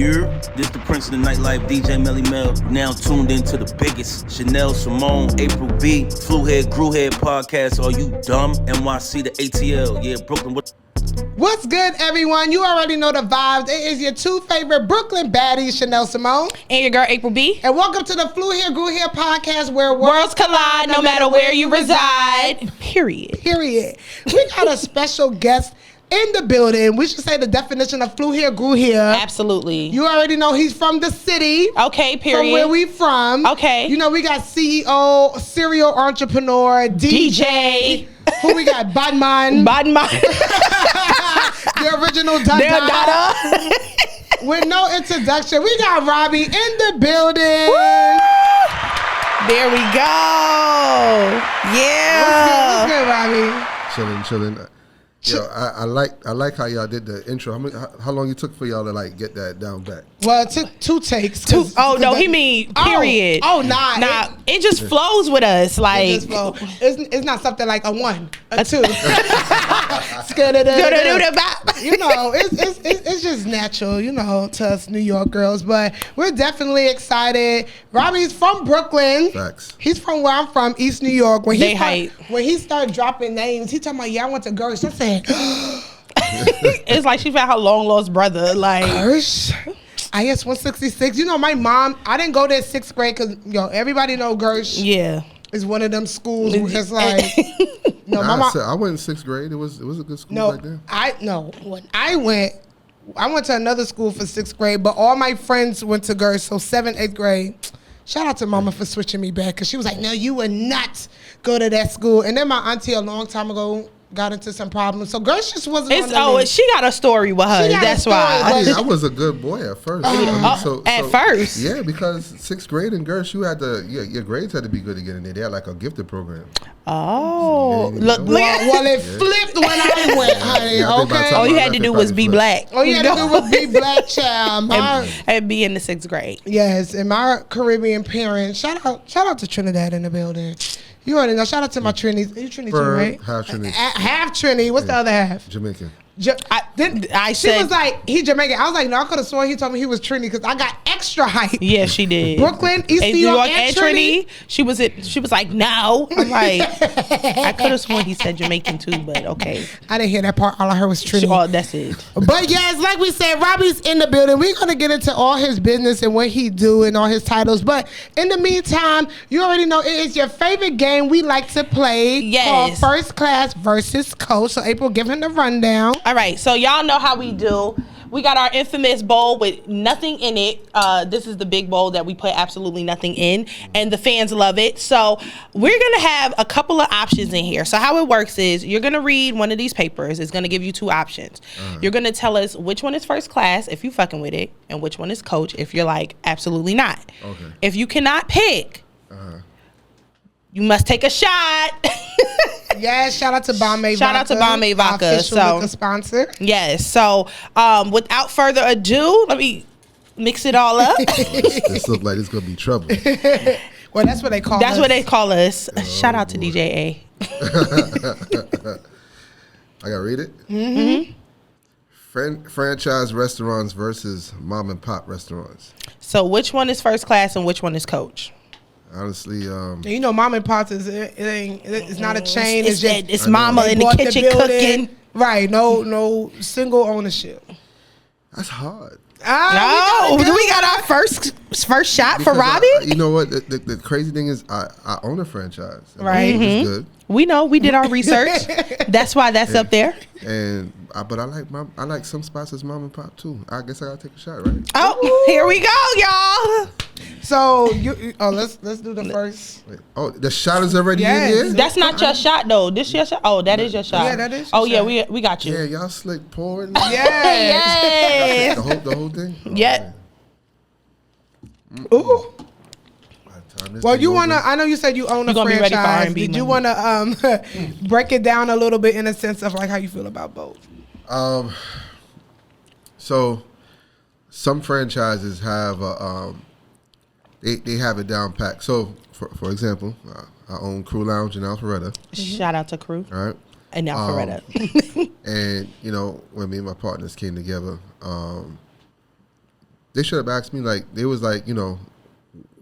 This the Prince of the Nightlife, DJ Melly Mel. Now tuned into the biggest. Chanel, Simone, April B, Flu Head, Grew Head podcast. Are you dumb? NYC, the ATL. Yeah, Brooklyn. What's good, everyone? You already know the vibes. It is your two favorite Brooklyn baddies, Chanel Simone. And your girl, April B. And welcome to the Flu Here, Grew Here podcast where worlds collide no matter where you reside. Period. We got a special guest in the building. We should say the definition of Flu Here, Grew Here. Absolutely. You already know he's from the city. Okay, period. From where we from. Okay. You know, we got CEO, serial entrepreneur, DJ. Who we got? Badmannn. The original Dada. With no introduction. We got Robby in the building. Woo! There we go. Yeah. What's good, Robby? Chilling. Yo, I like how y'all did the intro. How long you took for y'all to like get that down back? Well, it took two takes. He mean period. Nah. It just flows with us. Like it just flows. It's not something like a one, a two. You know, it's just natural, you know, to us New York girls. But we're definitely excited. Robby's from Brooklyn. Facts. He's from where I'm from, East New York. When hype. When he started dropping names, he talking about, yeah, I went to Gersh. I said, it's like she found her long lost brother. Like Gersh. IS 166. You know, my mom, I didn't go there 6th grade because, everybody know Gersh. Yeah. Is one of them schools where it's like, I went in 6th grade. It was a good school back then. When I went to another school for 6th grade, but all my friends went to Gersh, so 7th, 8th grade. Shout out to Mama for switching me back because she was like, no, you would not go to that school. And then my auntie a long time ago got into some problems. So Gersh just wasn't on the list. She got a story with her. That's why. I was a good boy at first. First? Yeah, because 6th grade in Gersh, your grades had to be good to get in there. They had like a gifted program. Oh. Well, it flipped when I went, honey. Okay. All you had to do was be black. All you had to do was be black, child. And be in the 6th grade. Yes, and my Caribbean parents. Shout out to Trinidad in the building. You already know. Shout out to my Trinis. You Trini too, right? Half Trini. Half Trini. What's the other half? Jamaican. She was like, he Jamaican. I was like, no, I could have sworn he told me he was Trini because I got extra hype. Yeah, she did. Brooklyn, East New York, and Trini. She was like, no. I'm like, I could have sworn he said Jamaican too, but okay. I didn't hear that part. All I heard was Trini. Oh, that's it. But yes, like we said, Robby's in the building. We're gonna get into all his business and what he do and all his titles. But in the meantime, you already know it is your favorite game we like to play. Yes. Called First Class versus Coach. So April, give him the rundown. All right, so y'all know how we do. We got our infamous bowl with nothing in it. This is the big bowl that we put absolutely nothing in, and the fans love it. So we're going to have a couple of options in here. So how it works is you're going to read one of these papers. It's going to give you two options. You're going to tell us which one is first class, if you fucking with it, and which one is coach, if you're like, absolutely not. Okay. If you cannot pick, you must take a shot. Yes, shout out to Bombay Vodka. Shout out to Bombay Vodka. Official liquor sponsor. Yes. So without further ado, let me mix it all up. This looks like it's going to be trouble. Well, that's what they call us. That's what they call us. Shout out to DJ A. I got to read it? Mm-hmm. Franchise restaurants versus mom and pop restaurants. So which one is first class and which one is coach? Honestly, you know, mom and pop it's not a chain. It's mama in the kitchen cooking. Right. No single ownership. That's hard. No, we got our first shot because for Robby. You know what? The crazy thing is, I own a franchise. Right. It's good. We know. We did our research. That's why that's up there. But I like some spots as mom and pop too. I guess I gotta take a shot, right? Oh, here we go, y'all. So let's do the first. Wait, the shot is already in here. That's not your shot though. This your shot. Oh, that is your shot. Yeah, that is. Yeah, we got you. Yeah, y'all slick pouring. Yes. The whole thing. Yeah. Ooh. Well, you wanna? I know you said you own a franchise. Did you wanna break it down a little bit in a sense of like how you feel about both? So some franchises have they have it down packed. So for example, I own Crew Lounge in Alpharetta. Shout out to Crew. All right. And Alpharetta. And when me and my partners came together, they should have asked me, like, they was like,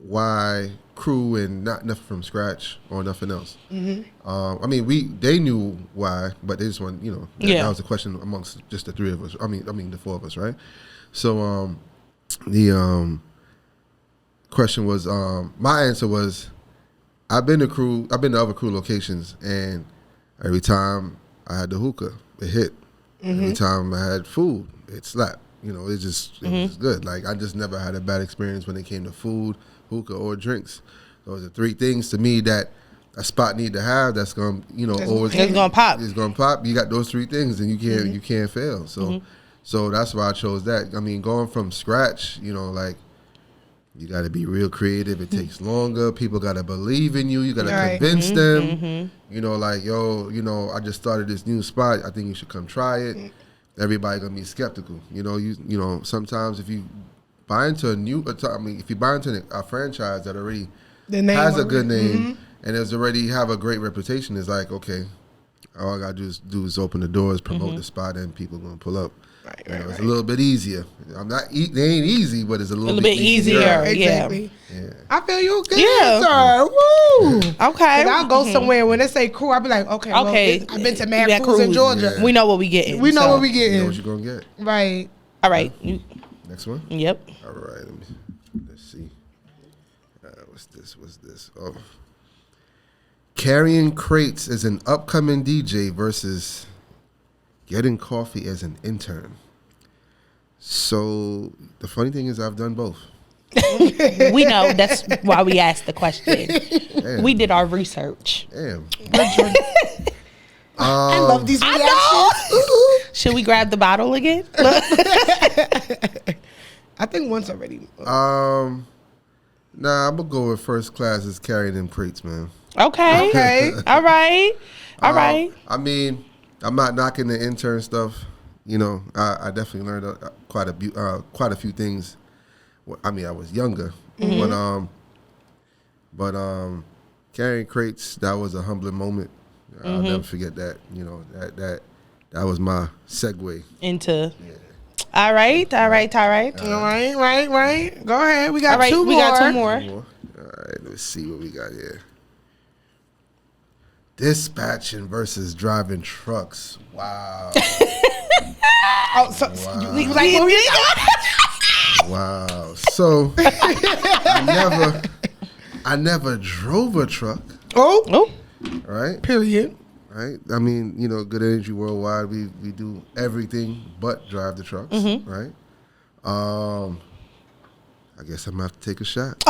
why crew and not nothing from scratch or nothing else. I mean, they knew why, but they just want, that was the question amongst just the three of us. I mean, the four of us, right? So, the question was, my answer was, I've been to other crew locations, and every time I had the hookah, it hit. Every time I had food, it slapped. It was good. Like, I just never had a bad experience when it came to food, hookah, or drinks. Those are three things to me that a spot need to have. That's gonna, always it's gonna pop. It's gonna pop. You got those three things, and you can't fail. So, so that's why I chose that. I mean, going from scratch, like, you got to be real creative. It takes longer. People got to believe in you. You got to convince them. Like, yo, I just started this new spot. I think you should come try it. Everybody gonna be skeptical. Sometimes if you buy into if you buy into a franchise that already has a good name and has already have a great reputation, it's like, okay, all I gotta do is open the doors, promote the spot, and people gonna pull up. It's a little bit easier. They ain't easy, but it's a little bit easier. Exactly. Yeah. I feel you good, sir. Woo. Okay. I'll go somewhere when they say crew, I'll be like, okay. Well, I've been to mad crews in Georgia. Yeah. We know what we getting. We know what we getting. You know what you're gonna get. Right. All right. Next one. Yep. All right. Let's see. What's this? Oh. Carrying crates as an upcoming DJ versus getting coffee as an intern. So the funny thing is, I've done both. We know. That's why we asked the question. Damn. We did our research. Damn. I love these reactions. Should we grab the bottle again? I think one's already. Nah, I'm gonna go with first class is carrying them crates, man. Okay. All right. All right. I mean, I'm not knocking the intern stuff. I definitely learned quite a few things. I mean, I was younger, but carrying crates, that was a humbling moment. I'll never forget that. That was my segue into. Yeah. All right. Go ahead. We got two more. We got two more. All right, let's see what we got here. Dispatching versus driving trucks. Wow. Wow. Wow. So I never drove a truck. Oh. Right. Period. Right. I mean, Good Energy Worldwide. We do everything but drive the trucks. Right. I guess I'm gonna have to take a shot.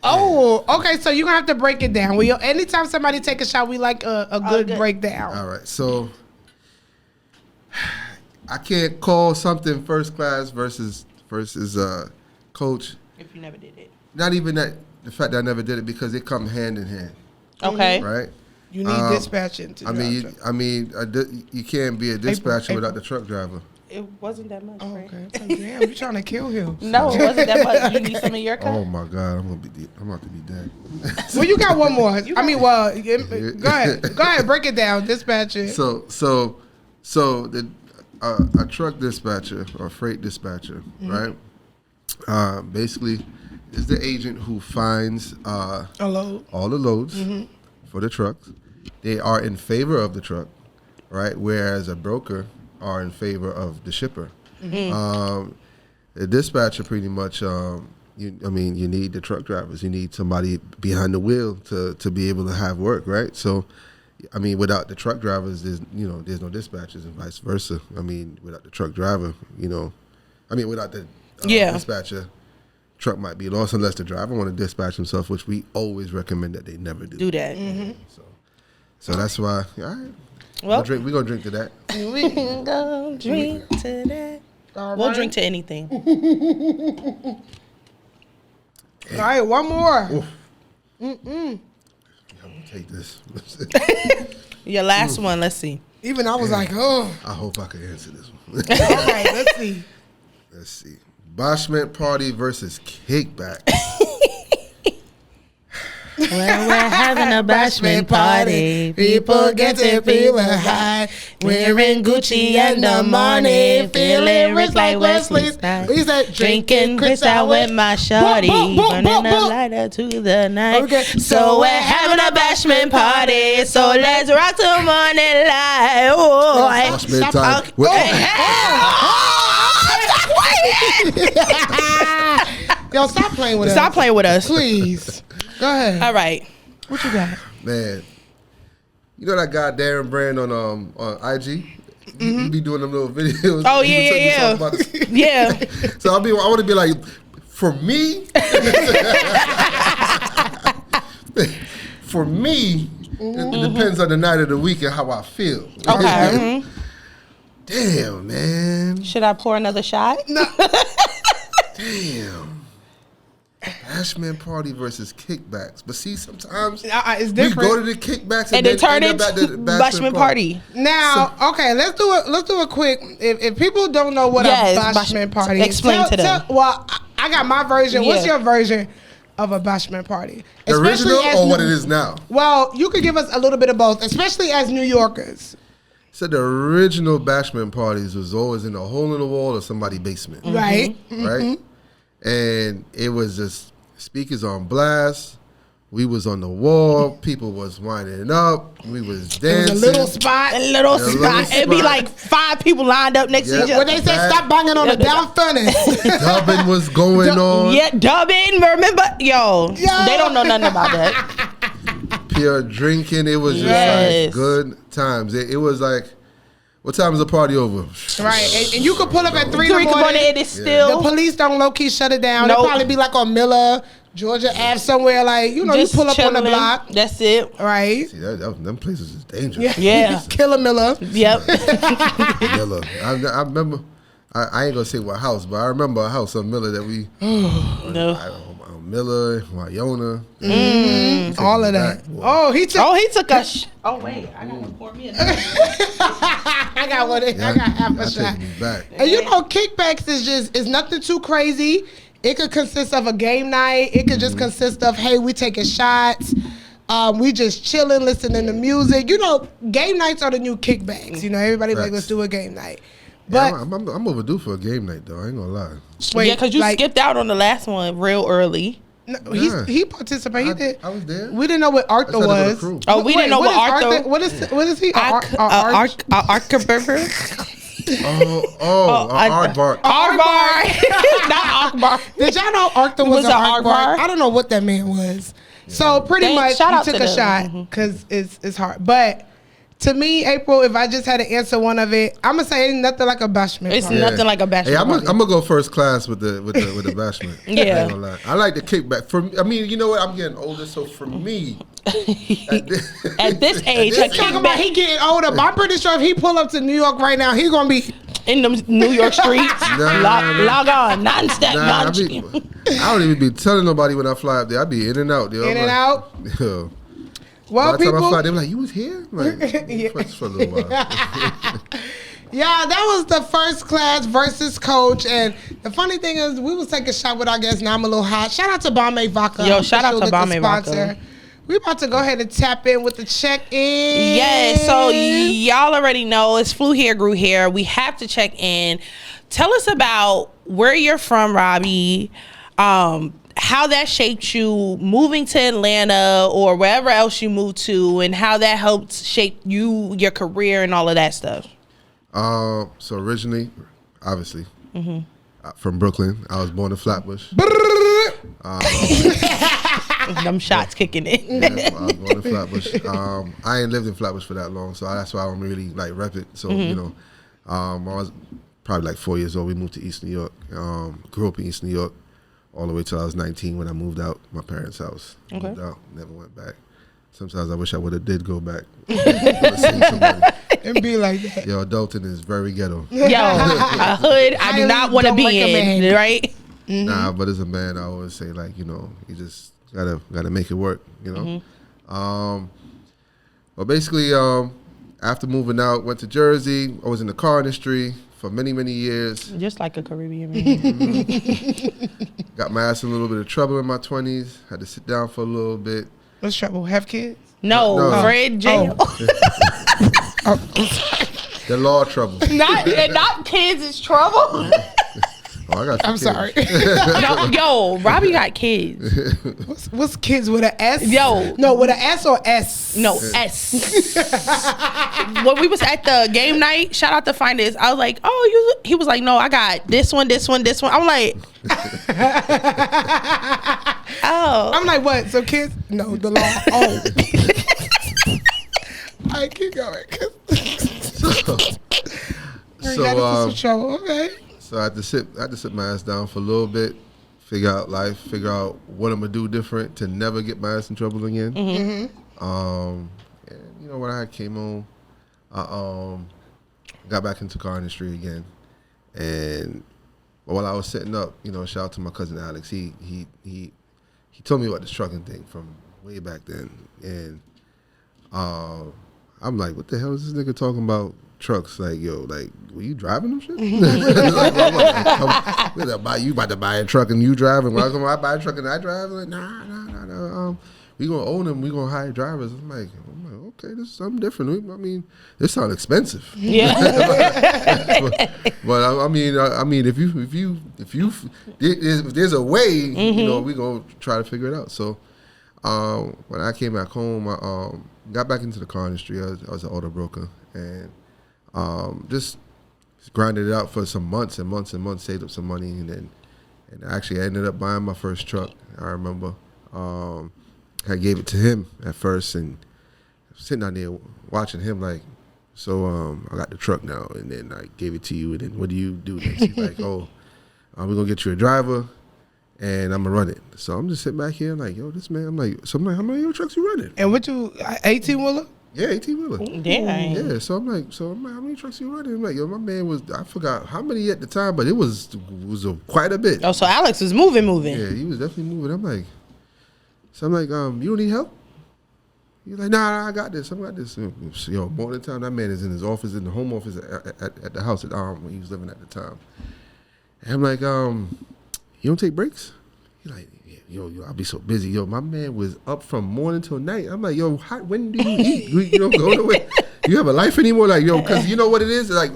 Oh, okay. So you're gonna have to break it down. Anytime somebody take a shot, we like a good breakdown. All right. So I can't call something first class versus coach. If you never did it. Not even that. The fact that I never did it, because they come hand in hand. Okay. Right. You need dispatching to drive. You can't be a dispatcher without the truck driver. It wasn't that much. Oh, right? okay. It's like, damn, you trying to kill him? No, it wasn't that much. You need some of your cup? Oh my God, I'm about to be dead. Well, you got one more. Go ahead, break it down. Dispatching. So the a truck dispatcher or freight dispatcher, right? Basically, is the agent who finds all the loads for the trucks. They are in favor of the truck, right? Whereas a broker are in favor of the shipper. The dispatcher pretty much, you need the truck drivers. You need somebody behind the wheel to be able to have work, right? So, without the truck drivers, there's no dispatchers, and vice versa. Without the truck driver, without the dispatcher, truck might be lost unless the driver want to dispatch himself, which we always recommend that they never do. Do that. So that's why. All right. Well, we're gonna drink to that. We can go drink to that. We'll drink to anything. All right, one more. I'm gonna take this. Your last one. Let's see. Even I was like, oh. I hope I can answer this one. All right, let's see. Let's see. Bashment party versus kickback. When we're having a bashment party, people get to feeling high. Wearing Gucci in the morning, feeling rich like Wesley Snipes. We said Drinking crystal with my shorty, burning the lighter to the night. Okay. So we're having a bashment party, so let's rock till morning light. Oh, Bashment time. Yo, stop playing with us. Stop playing with us. Please. Go ahead. All right. What you got? Man, you know that guy Darren Brand on IG? He be doing them little videos. Oh, He was yeah. talking about- Yeah. So I want to be like, for me, for me, it depends on the night of the week and how I feel. Okay. Damn, man. Should I pour another shot? No. Damn. Bashment party versus kickbacks. But see, sometimes It's we different. go to the kickbacks And then turn end it up at the to bashment party. Now, okay, let's do a quick. If people don't know what Yes, a bashment party is, explain to them. Well, I got my version. What's Yeah. your version of a bashment party? The original Especially as or what it is now? Well, you could give us a little bit of both, especially as New Yorkers. So the original bashment parties was always in a hole in the wall or somebody's basement. Right? Right? And it was just speakers on blast. We was on the wall. People was winding up. We was It was dancing. a little spot. A little little spot. It'd be spot. like 5 people lined up next to Yeah. each When other. they say stop banging on the down furnace. Dubbing was going on. Yeah, dubbing. Remember, yo, they don't know nothing about that. Pure drinking. It was just Yes. like good times. It was like, what time is the party over? Right, and you could pull up at 3 in 3 the in the morning, morning. it is The still police don't low key shut it down. Nope. It'll probably be like on Miller, Georgia Ave, somewhere like you just pull up on the chilling. block, That's it. right? See, them places is dangerous. Yeah. Killer Miller. Yep. Miller. I remember. I ain't gonna say what house, but I remember a house on Miller that we. No. Miller, Wyona. All of that. Oh, he took. Oh, he took a. Oh wait, I gotta pour me another. I got one. I got half a Y'all shot. taking me back. And kickbacks is nothing too crazy. It could consist of a game night. It could just consist of, hey, we taking shots. We just chilling, listening to music. Game nights are the new kickbacks. Everybody like, Facts. let's do a game night. Yeah, But I'm overdue for a game night though. I ain't gonna lie. wait, Yeah, because you skipped out on the last one real early. No, Yeah. he participated. I was there. We didn't know what Arthur I tried to go to was. crew. Oh, we didn't know what is Arthur. What is he? Archburger. Aardvark. Aardvark. Not Akbar. Did y'all know Arthur was Was an it Aardvark? Aardvark? I don't know what that man was. So pretty Thanks. much, Shout he out took to a them. shot because it's hard. But to me, April, if I just had to answer one of it, I'm gonna say ain't nothing like a bashment. It's party. nothing like a bashment Hey, I'm party. gonna go first class with the bashment. Yeah. I ain't gonna lie. I like the kickback. You know what? I'm getting older, so for me, At this age, a Talking about kickback he getting older, but I'm pretty sure if he pull up to New York right now, he gonna be in the New York streets. Nah, log on, non-stop, I don't even be telling nobody when I fly up there. I be in and out. Yo. in and out. Yo. Well, By the time I people, fly, they be like, "You was here?" Like, for a little while. yeah, that was the first class versus coach. And the funny thing is, we was taking a shot with our guests. Now I'm a little hot. Shout out to Bombay Vodka. Yo, shout out to the Bombay sponsor. Vodka. We about to go ahead and tap in with the check-in. Yeah, so y'all already know it's Flew Here, Grew Here. We have to check in. Tell us about where you're from, Robby. How that shaped you moving to Atlanta or wherever else you moved to, and how that helped shape you, your career, and all of that stuff. So originally, obviously, from Brooklyn. I was born in Flatbush. Them shots kicking in. Yeah, I was born in Flatbush. I ain't lived in Flatbush for that long, so that's why I don't really rep it. So I was probably like 4 years old. We moved to East New York. Grew up in East New York all the way till I was 19 when I moved out my parents' house. Okay. Moved out, never went back. Sometimes I wish I would have did go back. Seen somebody. And be like that. Yo, Adulting is very ghetto. Yo, a hood I do not want to don't be recommend. in, right? Nah, but as a man, I always say you just gotta make it work. But basically, after moving out, went to Jersey. I was in the car industry for many years. Just like a Caribbean man. Got my ass in a little bit of trouble in my 20s. Had to sit down for a little bit. What's trouble? Have kids? No. Fred jail. Oh, I'm sorry. The law trouble. not kids is trouble. Oh, I got I'm kids. sorry. No, yo, Robby got kids. What's kids with an S? Yo. No, with an S or S? No, S. When we was at the game night, shout out to Finest, I was like, oh, he was like, no, I got this one. I'm like, oh. I'm like, what? So kids? No, the law. Oh. All right, keep going. Okay. So I had to sit my ass down for a little bit, figure out life, figure out what I'm gonna do different to never get my ass in trouble again. Mm-hmm. And you know when I came home, I got back into car industry again, and while I was setting up, you know, shout out to my cousin Alex. He told me about this trucking thing from way back then, and I'm like, what the hell is this nigga talking about? Trucks, like, yo, like, were you driving them shit? You about to buy a truck and you driving? Why come I buy a truck and I drive? Like, nah. We gonna own them. We gonna hire drivers. I'm like, okay, this is something different. I mean, this sounds expensive. Yeah. but I mean, if there's a way, you know, we gonna try to figure it out. So, when I came back home, I got back into the car industry. I was an auto broker and. Just grinded it out for some months and months and months, saved up some money, and actually I ended up buying my first truck. I remember I gave it to him at first, and sitting down there watching him like, so I got the truck now, and then I gave it to you, and then what do you do next? He's like, oh, we're gonna get you a driver, and I'm gonna run it. So I'm just sitting back here like, yo, this man. I'm like, how many of your trucks you running? And what you 18-wheeler? Yeah, 18-wheeler. Damn. Yeah, so I'm like, how many trucks you running? I'm like, yo, my man was, I forgot how many at the time, but it was quite a bit. Oh, so Alex was moving. Yeah, he was definitely moving. I'm like, you don't need help? He's like, nah, I got this. I got this. Yo, more than the time, that man is in his office, in the home office at the house when he was living at the time. And I'm like, you don't take breaks? He's like, yo, I'll be so busy. Yo, my man was up from morning till night. I'm like, yo, when do you eat? You don't go nowhere. You have a life anymore? Like, yo, because you know what it is? Like,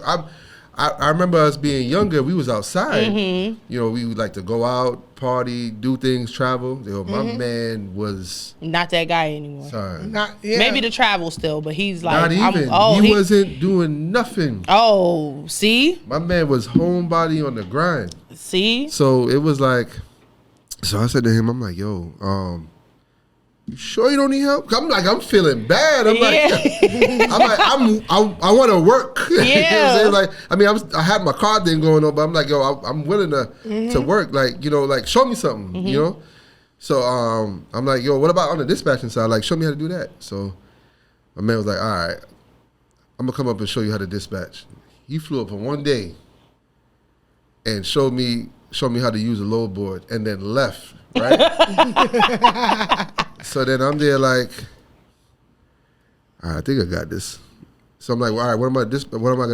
I remember us being younger. We was outside. Mm-hmm. You know, we would like to go out, party, do things, travel. Yo, my man was... Not that guy anymore. Sorry. Maybe the travel still, but he's like... Not even. He wasn't doing nothing. Oh, see? My man was homebody on the grind. See? So it was like... So I said to him, I'm like, yo, you sure you don't need help? I'm feeling bad. I want to work. Yeah. You know what I'm saying? Like, I mean, I had my car thing going on, but I'm like, yo, I'm willing to work. Like, you know, like show me something, you know? So I'm like, yo, what about on the dispatching side? Like, show me how to do that. So my man was like, all right, I'm going to come up and show you how to dispatch. He flew up for one day and showed me how to use a load board, and then left, right? So then I'm there like, all right, I think I got this. So I'm like, well, all right, what am I going to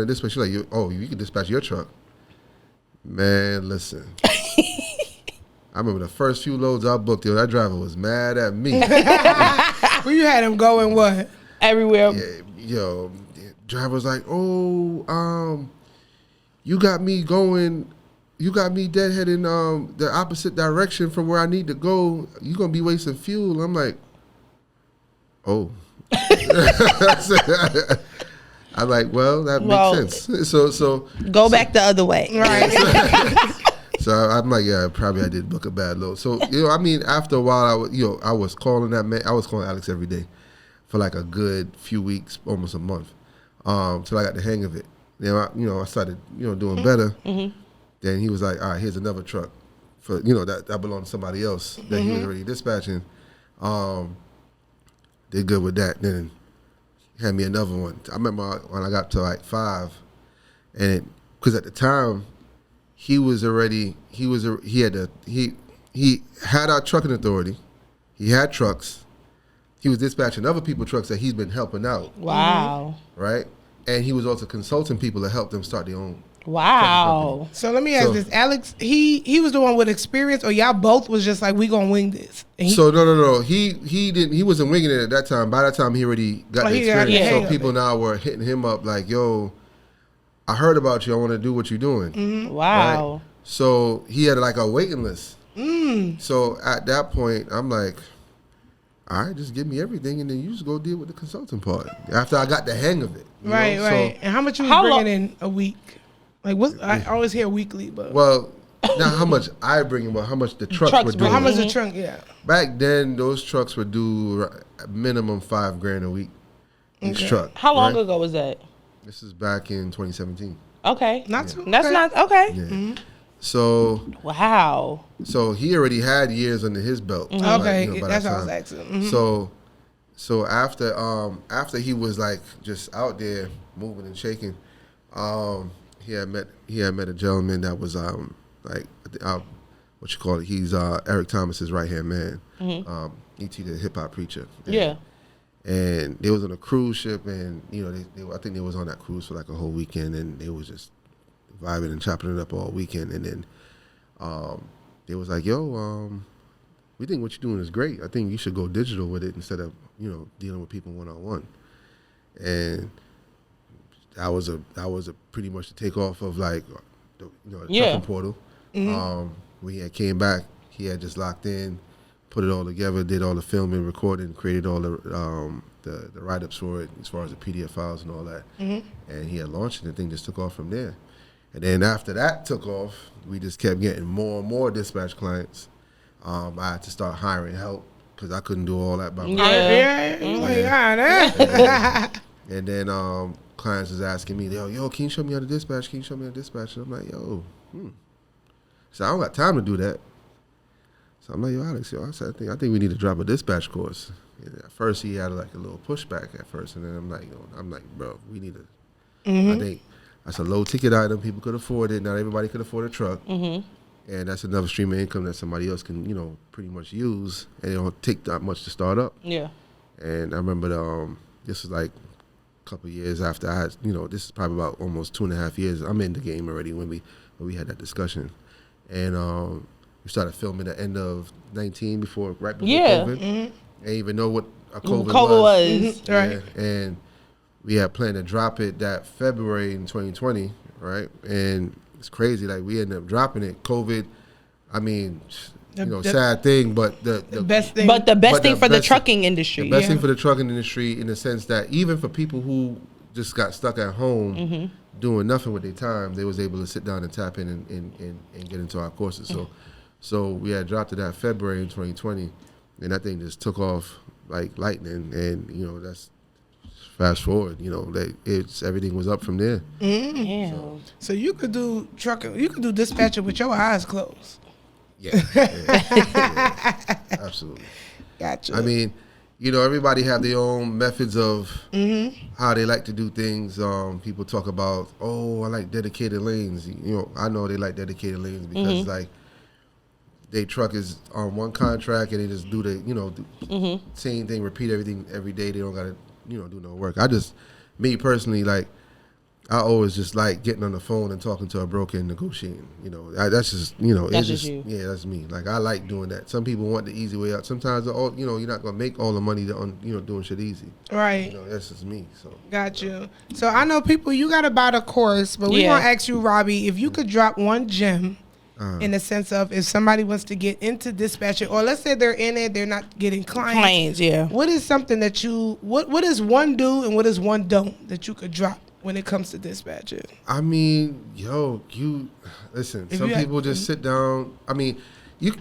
dispatch? She's like, you can dispatch your truck. Man, listen. I remember the first few loads I booked, that driver was mad at me. Well, you had him going what? Everywhere. Yeah, yo, the driver was like, you got me going... You got me deadheading the opposite direction from where I need to go. You're going to be wasting fuel. I'm like, oh. I'm like, well, that makes sense. So go back the other way. Right. So I'm like, yeah, probably I did book a bad load. So, I mean, after a while, I was calling that man. I was calling Alex every day for like a good few weeks, almost a month, till I got the hang of it. Then, I started, doing better. Mm-hmm. Then he was like, all right, here's another truck for, that belonged to somebody else that he was already dispatching. Did good with that. Then he had me another one. I remember when I got to like 5, and because at the time he had our trucking authority. He had trucks. He was dispatching other people's trucks that he's been helping out. Wow. Right? And he was also consulting people to help them start their own Wow. So let me ask this, Alex. He was the one with experience, or y'all both was just like, we gonna wing this? So no. He didn't. He wasn't winging it at that time. By that time, he already got the experience. So people now were hitting him up like, "Yo, I heard about you. I want to do what you're doing." Mm-hmm. Wow. Right? So he had like a waiting list. So at that point, I'm like, all right, just give me everything, and then you just go deal with the consulting part. After I got the hang of it. Right. So, and how much you was bringing in a week? Like, what? I always hear weekly, but not how much I bring in, but how much the trucks were doing. How much the trunk? Yeah. Back then, those trucks would do minimum $5,000 a week. Each truck. How long ago was that? This is back in 2017. Okay. That's not okay. Yeah. So wow. So he already had years under his belt. Okay, by that's that what I was time. asking. So after he was like just out there moving and shaking, he had met a gentleman that was what you call it? He's Eric Thomas's right hand man. E.T. the hip hop preacher. And they was on a cruise ship, and I think they was on that cruise for like a whole weekend, and they was just vibing and chopping it up all weekend. And then they was like, "Yo, we think what you're doing is great. I think you should go digital with it instead of dealing with people one-on-one." And that was a pretty much the takeoff of like the trucking portal. When he had came back, he had just locked in, put it all together, did all the filming, recording, created all the write-ups for it as far as the PDF files and all that. And he had launched it, and the thing just took off from there. And then after that took off, we just kept getting more and more dispatch clients. I had to start hiring help because I couldn't do all that by myself. And then clients was asking me, yo, can you show me how to dispatch? Can you show me how to dispatch? And I'm like, So I don't got time to do that. So I'm like, yo, Alex, I think we need to drop a dispatch course. And at first he had like a little pushback at first, and then I'm like, bro, we need to. I think that's a low ticket item. People could afford it. Not everybody could afford a truck. And that's another stream of income that somebody else can, pretty much use, and it don't take that much to start up. Yeah. And I remember this was like a couple of years after I had, this is probably about almost 2.5 years. I'm in the game already when we had that discussion, and we started filming at the end of 19 right before COVID. I didn't even know what a COVID was. Right. And we had planned to drop it that February in 2020, right? And it's crazy, like we ended up dropping it. COVID, I mean, sad thing, but the best thing. But the best thing for the trucking industry. The best thing for the trucking industry in the sense that even for people who just got stuck at home doing nothing with their time, they was able to sit down and tap in and get into our courses. So we had dropped it that February in 2020, and that thing just took off like lightning. And that's fast forward. Everything was up from there. So you could do trucking, you could do dispatching with your eyes closed. Yeah, absolutely. Gotcha. I mean, everybody have their own methods of how they like to do things. People talk about, I like dedicated lanes. I know they like dedicated lanes because like they truck is on one contract and they just do the same thing, repeat everything every day. They don't gotta do no work. Me personally, like I always just like getting on the phone and talking to a broker and negotiating. That's just that's just you. Yeah, that's me. Like I like doing that. Some people want the easy way out. Sometimes you're not gonna make all the money doing shit easy. Right. That's just me. So got you. So I know people, you gotta buy the course, but we gonna ask you, Robby, if you could drop one gem in the sense of if somebody wants to get into dispatching, or let's say they're in it, they're not getting clients. What is something that what is one do and what is one don't that you could drop when it comes to dispatching? I mean, you listen. Some people just sit down. I mean,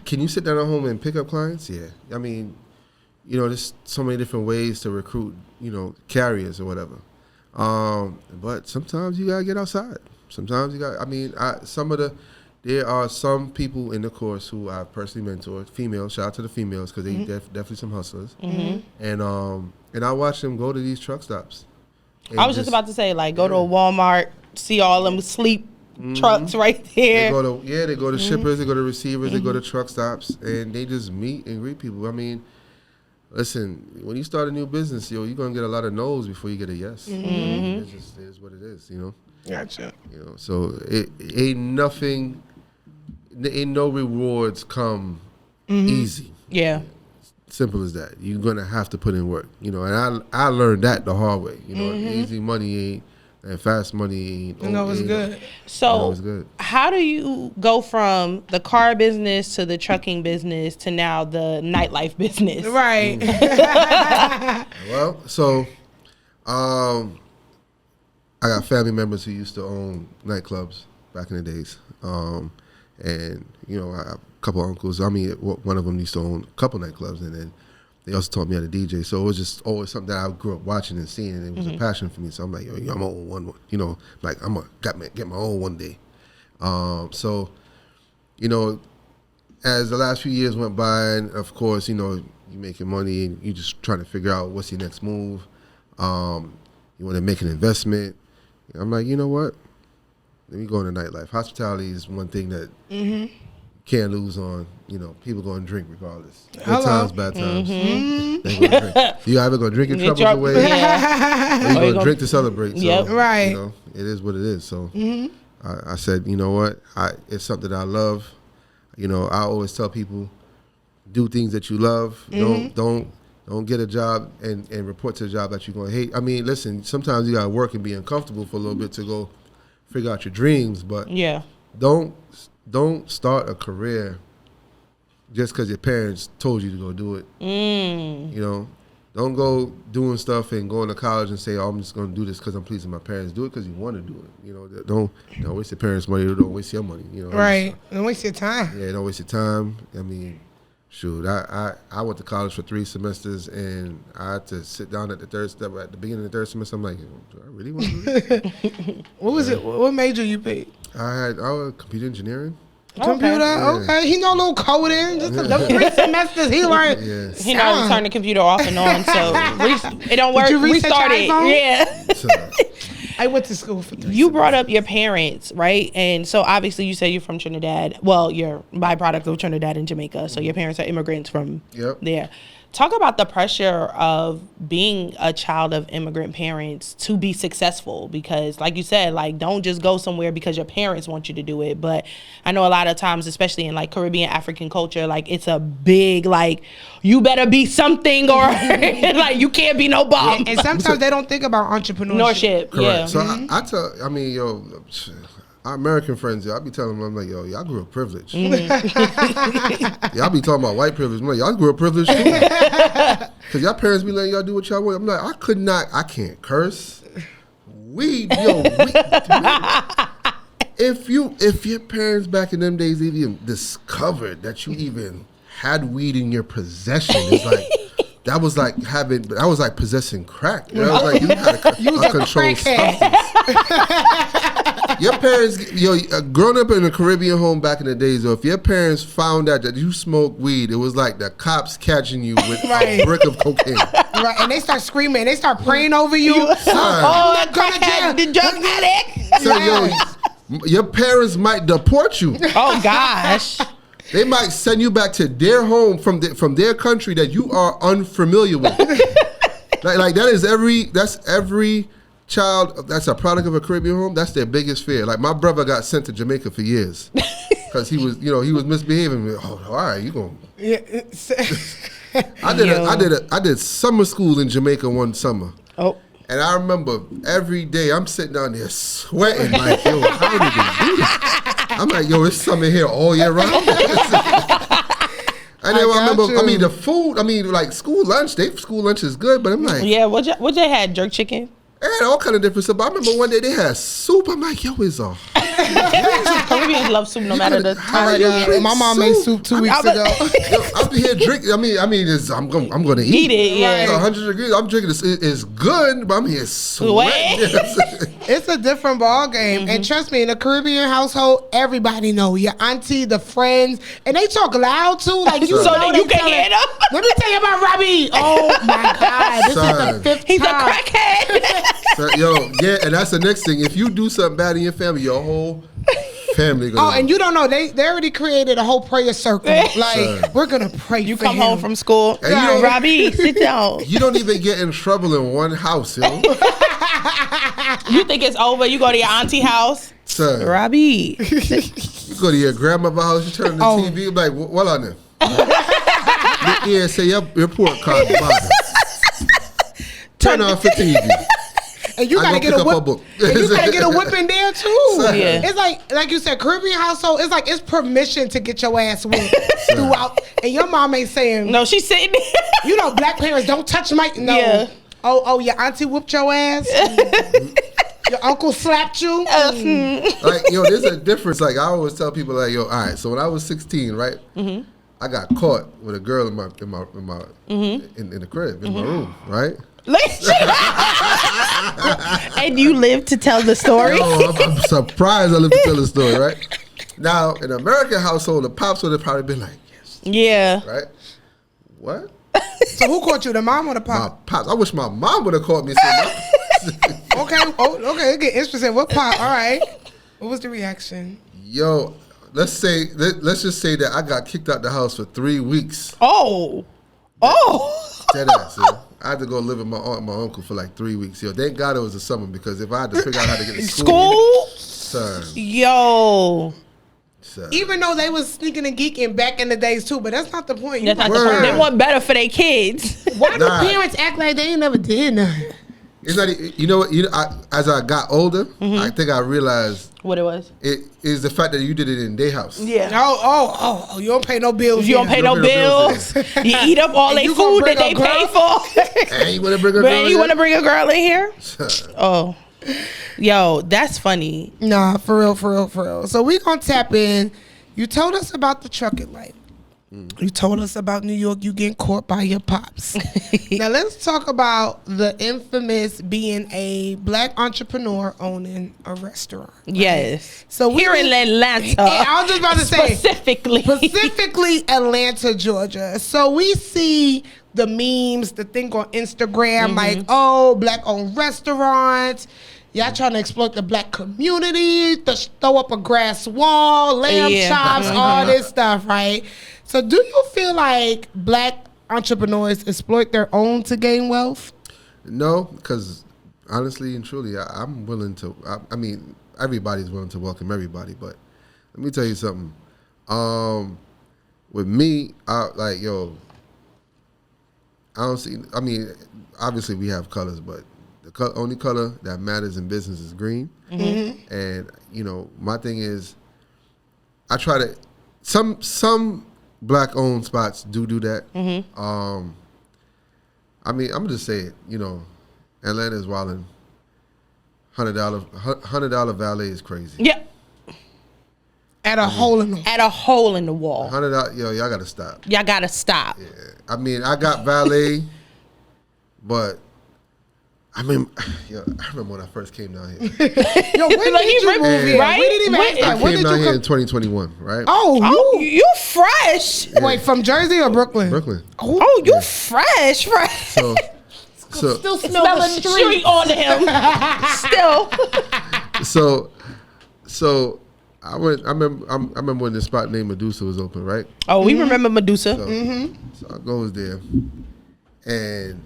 can you sit down at home and pick up clients? Yeah. I mean, there's so many different ways to recruit, carriers or whatever. But sometimes you gotta get outside. Sometimes you got. I mean, there are some people in the course who I've personally mentored, females. Shout out to the females because they definitely some hustlers. And I watch them go to these truck stops. I was just about to say, like, go to a Walmart, see all them sleep trucks right there. They go to shippers, they go to receivers, they go to truck stops, and they just meet and greet people. I mean, listen, when you start a new business, you're gonna get a lot of no's before you get a yes. It is what it is, Gotcha. You know, so it ain't nothing. Ain't no rewards come easy. Yeah. Simple as that. You're gonna have to put in work. You know, and I learned that the hard way. You know, easy money ain't, and fast money ain't. No, it's good. So, it's good. How do you go from the car business to the trucking business to now the nightlife business? Right. Well, so, I got family members who used to own nightclubs back in the days, and you know, I have a couple of uncles. I mean, one of them used to own a couple nightclubs, and then they also taught me how to DJ. So it was just always something that I grew up watching and seeing, and it was a passion for me. So I'm like, yo, I'm gonna own one. You know, like I'm gonna get my own one day. So, you know, as the last few years went by, and of course, you know, you're making money and you just trying to figure out what's your next move. You want to make an investment. I'm like, you know what? Let me go into nightlife. Hospitality is one thing that you can't lose on. You know, people go and drink regardless. Good times, bad times. They gonna drink. You either gonna drink your troubles away, or you gonna drink to celebrate. So, right. You know, it is what it is. So I said, you know what? It's something that I love. You know, I always tell people, do things that you love. Don't get a job and report to a job that you're gonna hate. I mean, listen, sometimes you gotta work and be uncomfortable for a little bit to go figure out your dreams, but don't start a career just because your parents told you to go do it. You know, don't go doing stuff and going to college and say, oh, I'm just going to do this because I'm pleasing my parents. Do it because you want to do it. You know, don't waste your parents' money. Don't waste your money. You know, right. Don't waste your time. Yeah, don't waste your time. I mean, shoot, I went to college for 3 semesters and I had to sit down at the beginning of the third semester. I'm like, do I really want to do this? What was it? What major you picked? I was computer engineering. Computer, okay. He know a little coding. Just the 3 semesters he learned. He know how to turn the computer off and on, so it don't work. Did you Restart it. Yeah. I went to school for 3 You brought up your parents, right? And so obviously you said you're from Trinidad. Well, you're byproduct of Trinidad and Jamaica. So your parents are immigrants from there. Talk about the pressure of being a child of immigrant parents to be successful, because like you said, like, don't just go somewhere because your parents want you to do it. But I know a lot of times, especially in like Caribbean African culture, like it's a big, like, you better be something or like you can't be no bum. And sometimes they don't think about entrepreneurship. Correct. Yeah. So I mean, yo, our American friends, I be telling them, I'm like, yo, y'all grew up privileged. Y'all be talking about white privilege. I'm like, y'all grew up privileged too. Because y'all parents be letting y'all do what y'all want. I'm like, I can't curse. If your parents back in them days even discovered that you even had weed in your possession, it's like, that was like possessing crack. You know? Like you had a controlled substance. Your parents, growing up in a Caribbean home back in the days, if your parents found out that you smoked weed, it was like the cops catching you with a brick of cocaine. Right, and they start screaming, they start praying over you. The drug addict. So your parents might deport you. Oh gosh. They might send you back to their home from their country that you are unfamiliar with. like that's every child that's a product of a Caribbean home. That's their biggest fear. Like my brother got sent to Jamaica for years because he was misbehaving. Oh, all right, you going? Yeah. I did summer school in Jamaica one summer. Oh. And I remember every day I'm sitting down there sweating like, yo, how did they do this? I'm like, yo, it's summer here all year round. And then I remember, the food, like school lunch is good, but I'm like. Yeah, what they had, jerk chicken? They had all kind of different stuff. I remember one day they had soup. I'm like, yo, it's a Caribbeans love soup no matter the time of the year. My mom made soup 2 weeks ago. I'm here drinking. I'm going to eat it. Yeah, 100 degrees. I'm drinking this. It's good, but I'm here sweating. It's a different ball game, and trust me, in a Caribbean household, everybody know your auntie, the friends, and they talk loud too. Like you can hear them. Let me tell you about Robby. Oh my God, this is the 5th He's time. a crackhead. So, and that's the next thing. If you do something bad in your family, your whole family gonna. Oh, and you don't know, they already created a whole prayer circle. Like, we're gonna pray. You for come him. home from school, and Robby, sit down. You don't even get in trouble in one house, yo. You think it's over? You go to your auntie house, Son, Robby. you go to your grandmother's house, you turn on the TV, like, what on there? Yeah, say your report card bottom. Turn off the TV. And you gotta get a whip. And you gotta get a whipping there too. Yeah. It's like you said, Caribbean household. It's like it's permission to get your ass whipped throughout. And your mom ain't saying No, she's sitting there. You know, black parents don't touch my no. Yeah. Oh, your auntie whooped your ass. Your uncle slapped you. Like, yo, there's a difference. Like, I always tell people, like, yo, all right. So when I was 16, right, I got caught with a girl in the crib in my room, right. And you live to tell the story. Yo, I'm surprised I live to tell the story, right? Now, in an American household, the pops would have probably been like, yes. Yeah. Right? What? So who caught you, the mom or the pop? My pops. I wish my mom would have caught me. Okay, it get interesting. What pop? All right. What was the reaction? Yo, let's just say that I got kicked out the house for 3 weeks. Oh. Dead ass, yo. I had to go live with my aunt and my uncle for like 3 weeks. Yo, thank God it was a summer because if I had to figure out how to get to school? Son. Yo. Son. Even though they was sneaking and geeking back in the days too, but that's not the point. That's not the point. They want better for their kids. Why do parents act like they ain't never did nothing? It's not. You know what? As I got older, I think I realized what it was. It is the fact that you did it in their house. Yeah. Oh! You don't pay no bills. You don't pay no bills. You eat up all their food that they pay for. And you want to bring a girl? Man, you want to bring a girl in here? Oh, yo, that's funny. Nah, for real. So we gonna tap in. You told us about the trucking life. You told us about New York, you getting caught by your pops. Now let's talk about the infamous being a black entrepreneur owning a restaurant. Right? Yes. So here in Atlanta. I was just about to say specifically Atlanta, Georgia. So we see the memes, the thing on Instagram, like, oh, black owned restaurants. Y'all trying to exploit the black community, to throw up a grass wall, lamb chops, all this stuff, right? So do you feel like black entrepreneurs exploit their own to gain wealth? No, because honestly and truly, I'm willing to. I mean, everybody's willing to welcome everybody, but let me tell you something. With me, I don't see. I mean, obviously we have colors, but the only color that matters in business is green. And you know, my thing is, I try to some black-owned spots do that. I mean, I'm gonna just say it. You know, Atlanta is wilding. $100 valet is crazy. Yeah. At a hole in the wall. $100, yo, y'all gotta stop. Y'all gotta stop. Yeah. I mean, I got valet, but I mean, yo, I remember when I first came down here. Yo, when did you move here? Right? We didn't even ask that. I came down here in 2021, right? Oh, you fresh. Yeah. Wait, from Jersey or Brooklyn? Brooklyn. Oh, you fresh. So still smelling the street on him. Still. So I remember when this spot named Medusa was open, right? Oh, we remember Medusa. So I goes there, and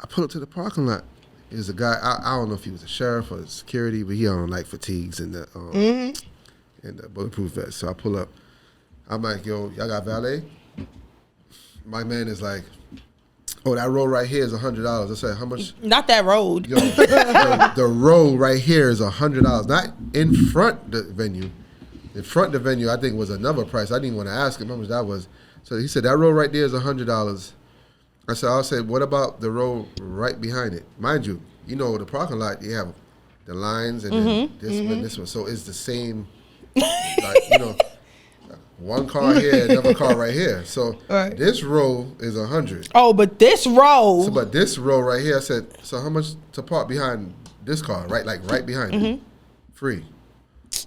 I pull up to the parking lot. There's a guy. I don't know if he was a sheriff or security, but he on like fatigues and the bulletproof vest. So I pull up. I'm like, yo, y'all got valet? My man is like, oh, that road right here is $100. I said, how much? Not that road. Yo, the road right here is $100. Not in front the venue. In front the venue, I think was another price. I didn't want to ask him how much that was. So he said, that road right there is $100. I said, what about the road right behind it? Mind you, you know, the parking lot, you have the lines and then this one and this one. So it's the same, like, you know, one car here, another car right here. So this row is 100. Oh, but this row. So, but this row right here, I said, so how much to park behind this car, right? Like right behind it? Free.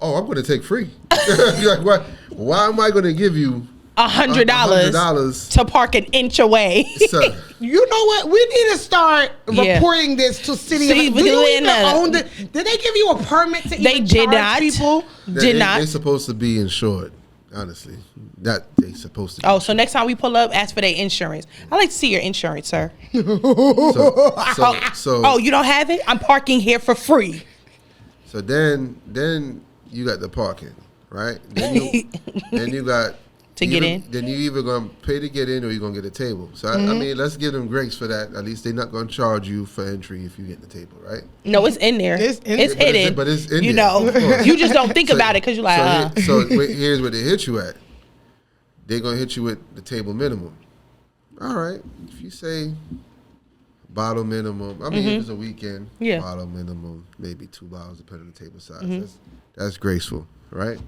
Oh, I'm going to take free. Like, why am I going to give you $100 to park an inch away? So, you know what? We need to start reporting this to city. Do you even own the? Did they give you a permit to? They did not. People They're supposed to be insured. honestly. That they supposed to be. Oh, so next time we pull up, ask for their insurance. I like to see your insurance, sir. So you don't have it? I'm parking here for free. So then you got the parking, right? Then you got to get in. Then you either gonna pay to get in or you're gonna get a table. So I mean, let's give them grace for that. At least they're not gonna charge you for entry if you get the table, right? No, it's in there. It's hidden. But it's in you there. know, you just don't think about it because you're like, So here's where they hit you at. They're gonna hit you with the table minimum. All right, if you say bottle minimum, I mean if it's a weekend, bottle minimum, maybe $2 depending on the table size. That's graceful, right?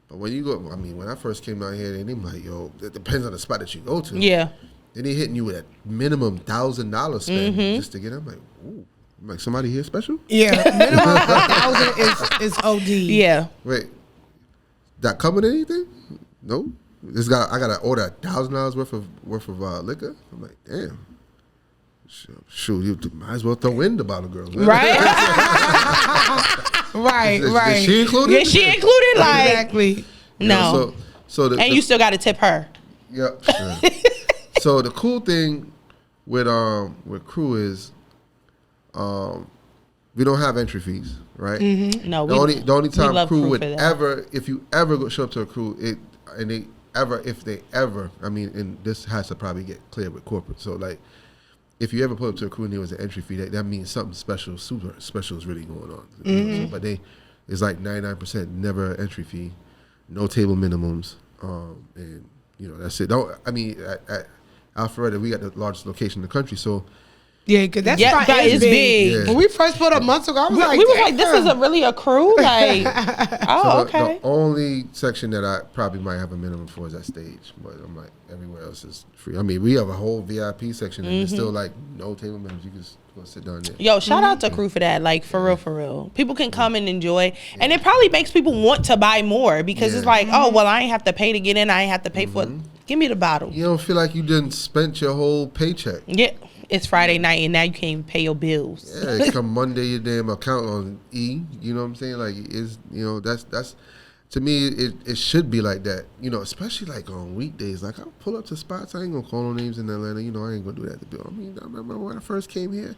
But when you go, I mean, when I first came down here, they be like, yo, it depends on the spot that you go to. Yeah. Then they hitting you with a minimum $1,000 spend just to get in. I'm like, ooh. I'm like, somebody here special? Yeah, minimum 1,000 is OD. Yeah. Wait, that come with anything? No. I gotta order $1,000 worth of liquor. I'm like, damn. Shoot, you might as well throw in the bottle, girl. Right. right. Is she included? Yeah, she included. Like exactly. No. So you still got to tip her. Yep. Yeah. So the cool thing with crew is, we don't have entry fees, right? Mm-hmm. No. The only time crew would that. ever, if you ever show up to a crew, if they ever, I mean, and this has to probably get clear with corporate. So like, if you ever pull up to a crew and there was an entry fee, that means something special, super special is really going on. You know, but it's like 99% never an entry fee, no table minimums, and you know that's it. At Alpharetta, we got the largest location in the country, so. Yeah, because that is big. Yeah. When we first put up months ago, I was like, we was like, this is really a crew? Like, okay. The only section that I probably might have a minimum for is that stage, but I'm like, everywhere else is free. I mean, we have a whole VIP section, and it's still like no table minimums. You can just go sit down there. Yo, shout out to crew for that. Like, for real. People can come and enjoy, and it probably makes people want to buy more because it's like, oh, well, I ain't have to pay to get in. I ain't have to pay for it. Give me the bottle. You don't feel like you done spent your whole paycheck. Yeah. It's Friday night and now you can't even pay your bills. Yeah, come Monday, your damn account on E. You know what I'm saying? Like, that's to me, it should be like that. You know, especially like on weekdays. Like, I'll pull up to spots. I ain't gonna call no names in Atlanta. You know, I ain't gonna do that to Bill. I mean, I remember when I first came here.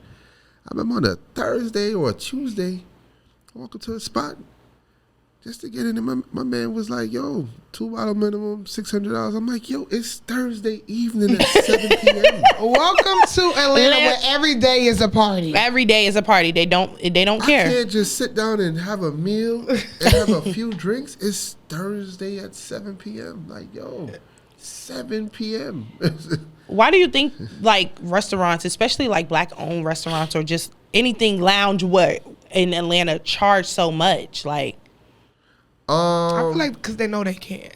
I remember on a Thursday or a Tuesday, walking to a spot just to get in. And my man was like, yo, 2 bottle minimum, $600. I'm like, yo, it's Thursday evening at 7 p.m. Welcome to Atlanta where every day is a party. Every day is a party. They don't care. I can't just sit down and have a meal and have a few drinks. It's Thursday at 7 p.m. Like, yo, 7 p.m. Why do you think like restaurants, especially like black-owned restaurants or just anything lounge in Atlanta charge so much? Like, I feel like because they know they can,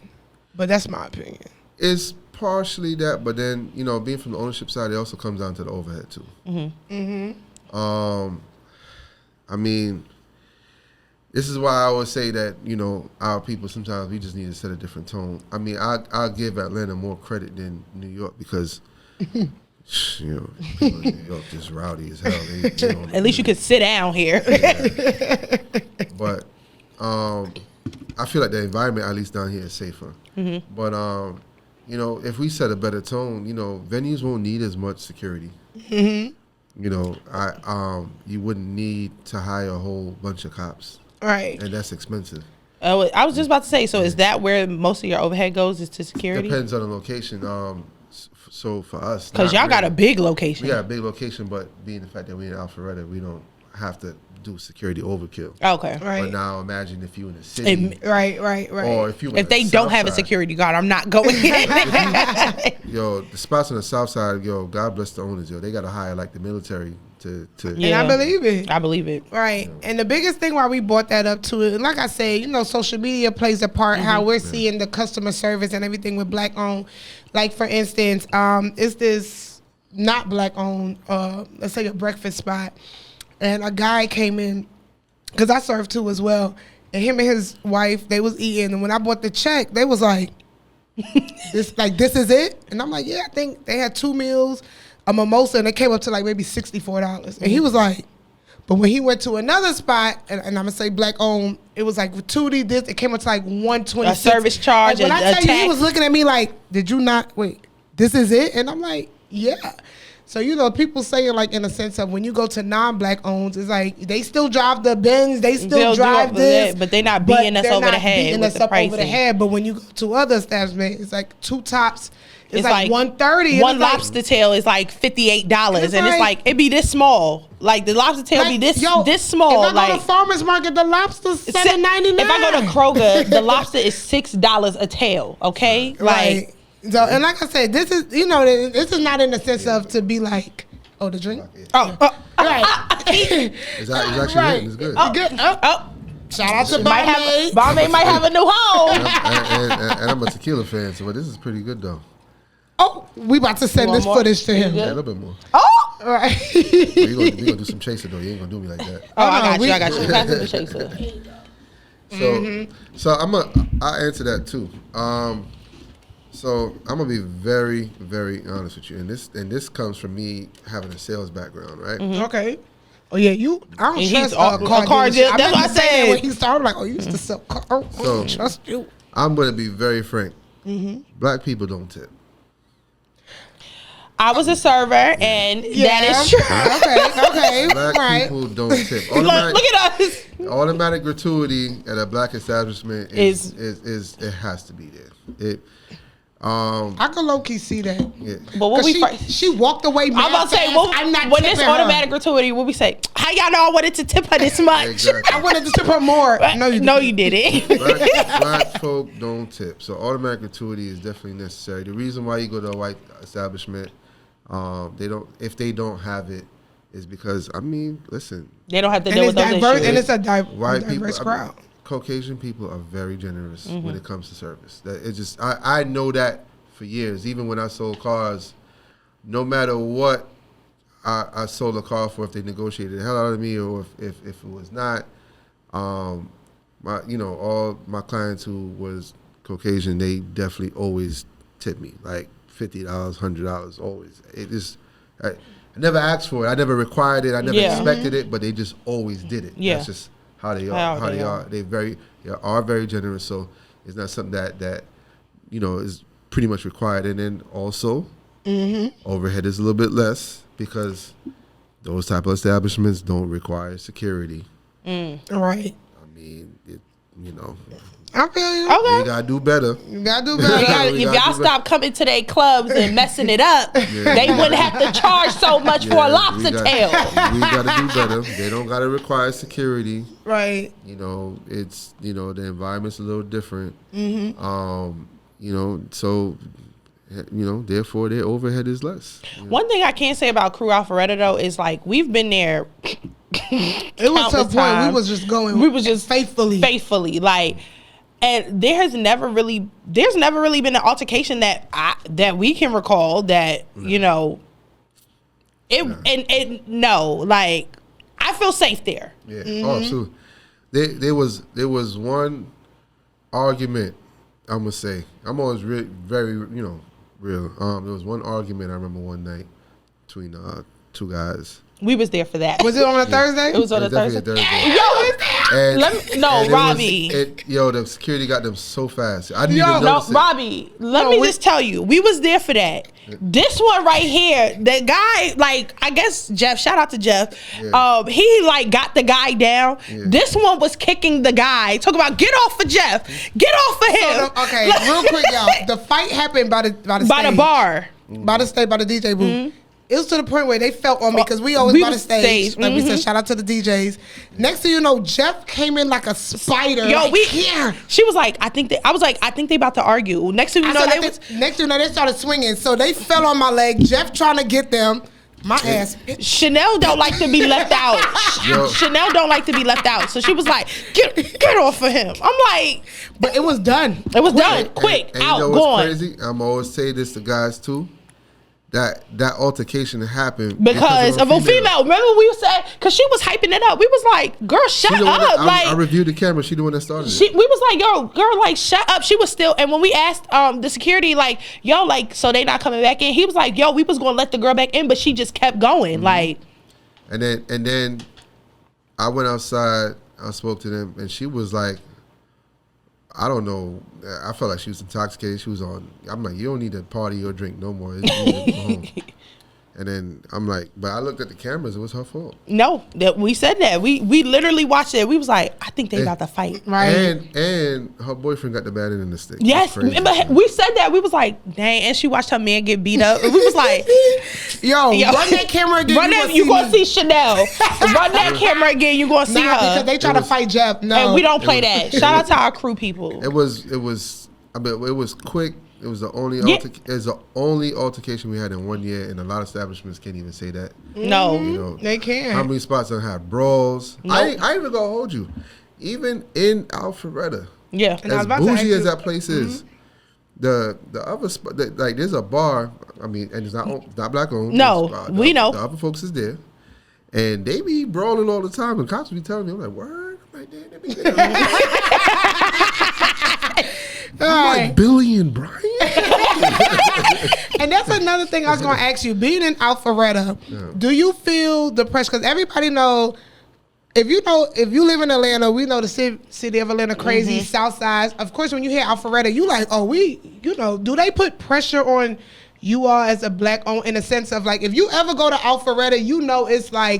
but that's my opinion. It's partially that, but then, you know, being from the ownership side, it also comes down to the overhead too. I mean, this is why I always say that, you know, our people sometimes we just need to set a different tone. I mean, I'll give Atlanta more credit than New York because, you know, people in New York just rowdy as hell. at least you could sit down here. Yeah. But I feel like the environment, at least down here, is safer. But, you know, if we set a better tone, you know, venues won't need as much security. You know, you wouldn't need to hire a whole bunch of cops. Right. And that's expensive. I was just about to say, so is that where most of your overhead goes, is to security? Depends on the location. So for us, because y'all got a big location. We got a big location, but being the fact that we're in Alpharetta, we don't have to do security overkill. Okay. Right. But now imagine if you in the city. Right. Or if they don't have a security guard, I'm not going in. Yo, the spots on the south side, yo, God bless the owners, yo. They got to hire like the military to Yeah. And I believe it. I believe it. Right. Yeah. And the biggest thing why we brought that up to it, like I said, you know, social media plays a part, how we're seeing the customer service and everything with black owned. Like, for instance, is this not black owned, let's say a breakfast spot, and a guy came in, because I served too as well, and him and his wife, they was eating, and when I bought the check, they was like, this is it? And I'm like, yeah, I think they had 2 meals, a mimosa, and it came up to like maybe $64. And he was like, But when he went to another spot, and I'm gonna say black owned, it was like gratuity. This it came up to like 126. A service charge. Like, when I tell you, tax. he was looking at me like, "Did you not wait? This is it?" And I'm like, "Yeah." So people say it like in a sense of when you go to non-black owns, it's like they still drive the Benz, they still drive this, but they're not beating us over the head. Beating us up over the head. But when you go to other establishments, it's like two tops. It's like 130. One lobster tail is like $58, and it's like it be this small. Like the lobster tail be this small. If I go to farmers market, the lobster's $7.99. If I go to Kroger, the lobster is $6 a tail. Okay, right. So and like I said, this is this is not in the sense of to be like, oh, the drink. Right. It's actually right. It's good. Good. Shout out to Barmaid. Barmaid might have a new home. And I'm a tequila fan, so this is pretty good though. Oh, we about to send this footage to him. Yeah, a little bit more. Oh, all right. We gonna do some chaser though. You ain't gonna do me like that. Oh, I got you. Pass the chaser. So I'll answer that too. So I'm gonna be very, very honest with you, and this comes from me having a sales background, right? Mm-hmm. Okay. Oh yeah, I don't trust car deal. That's what I said. When he started, like, you used to sell car. I don't trust you. I'm gonna be very frank. Black people don't tip. I was a server, and that is true. Okay. Black people don't tip. Look at us. Automatic gratuity at a black establishment is it has to be there. I can low key see that. Yeah. But what she walked away. I'm about to say, when it's automatic gratuity, what we say? How y'all know I wanted to tip her this much? Exactly. I wanted to tip her more. No, you didn't. Black folk don't tip, so automatic gratuity is definitely necessary. The reason why you go to a white establishment, if they don't have it, is because listen, they don't have to deal with those issues. And it's a diverse crowd. Caucasian people are very generous when it comes to service. I know that for years. Even when I sold cars, no matter what I sold a car for, if they negotiated the hell out of me or if it was not, all my clients who was Caucasian, they definitely always tip me like $50, $100 always. I never asked for it. I never required it. I never expected it, but they just always did it. Yeah. That's just how they are. They are very generous. So it's not something that is pretty much required. And then also overhead is a little bit less because those type of establishments don't require security. Right. I feel you. Okay. You gotta do better. If y'all stop coming to their clubs and messing it up, they wouldn't have to charge so much for a lobster tail. We gotta do better. They don't gotta require security. Right. It's the environment's a little different. So therefore their overhead is less. One thing I can say about Crew Alpharetta though is like we've been there. It was to a point we was just going. We was just faithfully like. And there's never really been an altercation that we can recall that like I feel safe there. Yeah, absolutely. There was one argument. I'm gonna say I'm always very real. There was one argument I remember one night between two guys. We was there for that. Was it on a Thursday? It was on a Thursday. Robby. The security got them so fast. I didn't even notice it. Robby, let me just tell you, we was there for that. This one right here, the guy, like, I guess Jeff, shout out to Jeff. Yeah. He like got the guy down. Yeah. This one was kicking the guy. Talk about get off of Jeff. Get off of him. Okay, real quick, y'all. The fight happened by the bar. By the stage, by the DJ booth. It was to the point where they felt on me because we always by the stage. Like we said, shout out to the DJs. Next thing you know, Jeff came in like a spider. She was like, I think they about to argue. Next thing you know, they started swinging. So they fell on my leg. Jeff trying to get them. My ass. Chanel don't like to be left out. Chanel don't like to be left out. So she was like, get off of him. I'm like, but it was done. It was done. Quick, and out, you know what's gone. Crazy? I'm always say this to guys too. That altercation happened because of a female. Remember we said because she was hyping it up. We was like, "Girl, shut up!" I reviewed the camera. She the one that started it. We was like, "Yo, girl, like, shut up." She was still. And when we asked the security, like, "Yo, like, so they not coming back in?" He was like, "Yo, we was gonna let the girl back in, but she just kept going." Like, and then I went outside. I spoke to them, and she was like, I don't know. I felt like she was intoxicated. She was on. I'm like, you don't need to party or drink no more. You need to go home. And then I'm like, but I looked at the cameras. It was her fault. No, we said that. We literally watched it. We was like, I think they about to fight. Right. And her boyfriend got the bad end of the stick. Yes, but we said that. We was like, dang. And she watched her man get beat up. And we was like, Yo, run that camera again. You gonna see Chanel. Run that camera again. You gonna see her. Because they try to fight Jeff. No, and we don't play that. Shout out to our crew people. It was. I mean, it was quick. It was the only altercation we had in 1 year, and a lot of establishments can't even say that. No, you know, they can't. How many spots don't have brawls? Nope. I ain't even gonna hold you. Even in Alpharetta, and as bougie as that place is, the other spot, like there's a bar. I mean, and it's not black owned. No, we know. The other folks is there, and they be brawling all the time. And cops be telling me, I'm like, word, I'm like, damn, they be I'm like Billy and Brian. And that's another thing I was going to ask you. Being in Alpharetta, do you feel the pressure? Because everybody know, if you live in Atlanta, we know the city of Atlanta crazy, South Side. Of course, when you hear Alpharetta, you like, do they put pressure on you all as a black owned in a sense of like, if you ever go to Alpharetta, it's like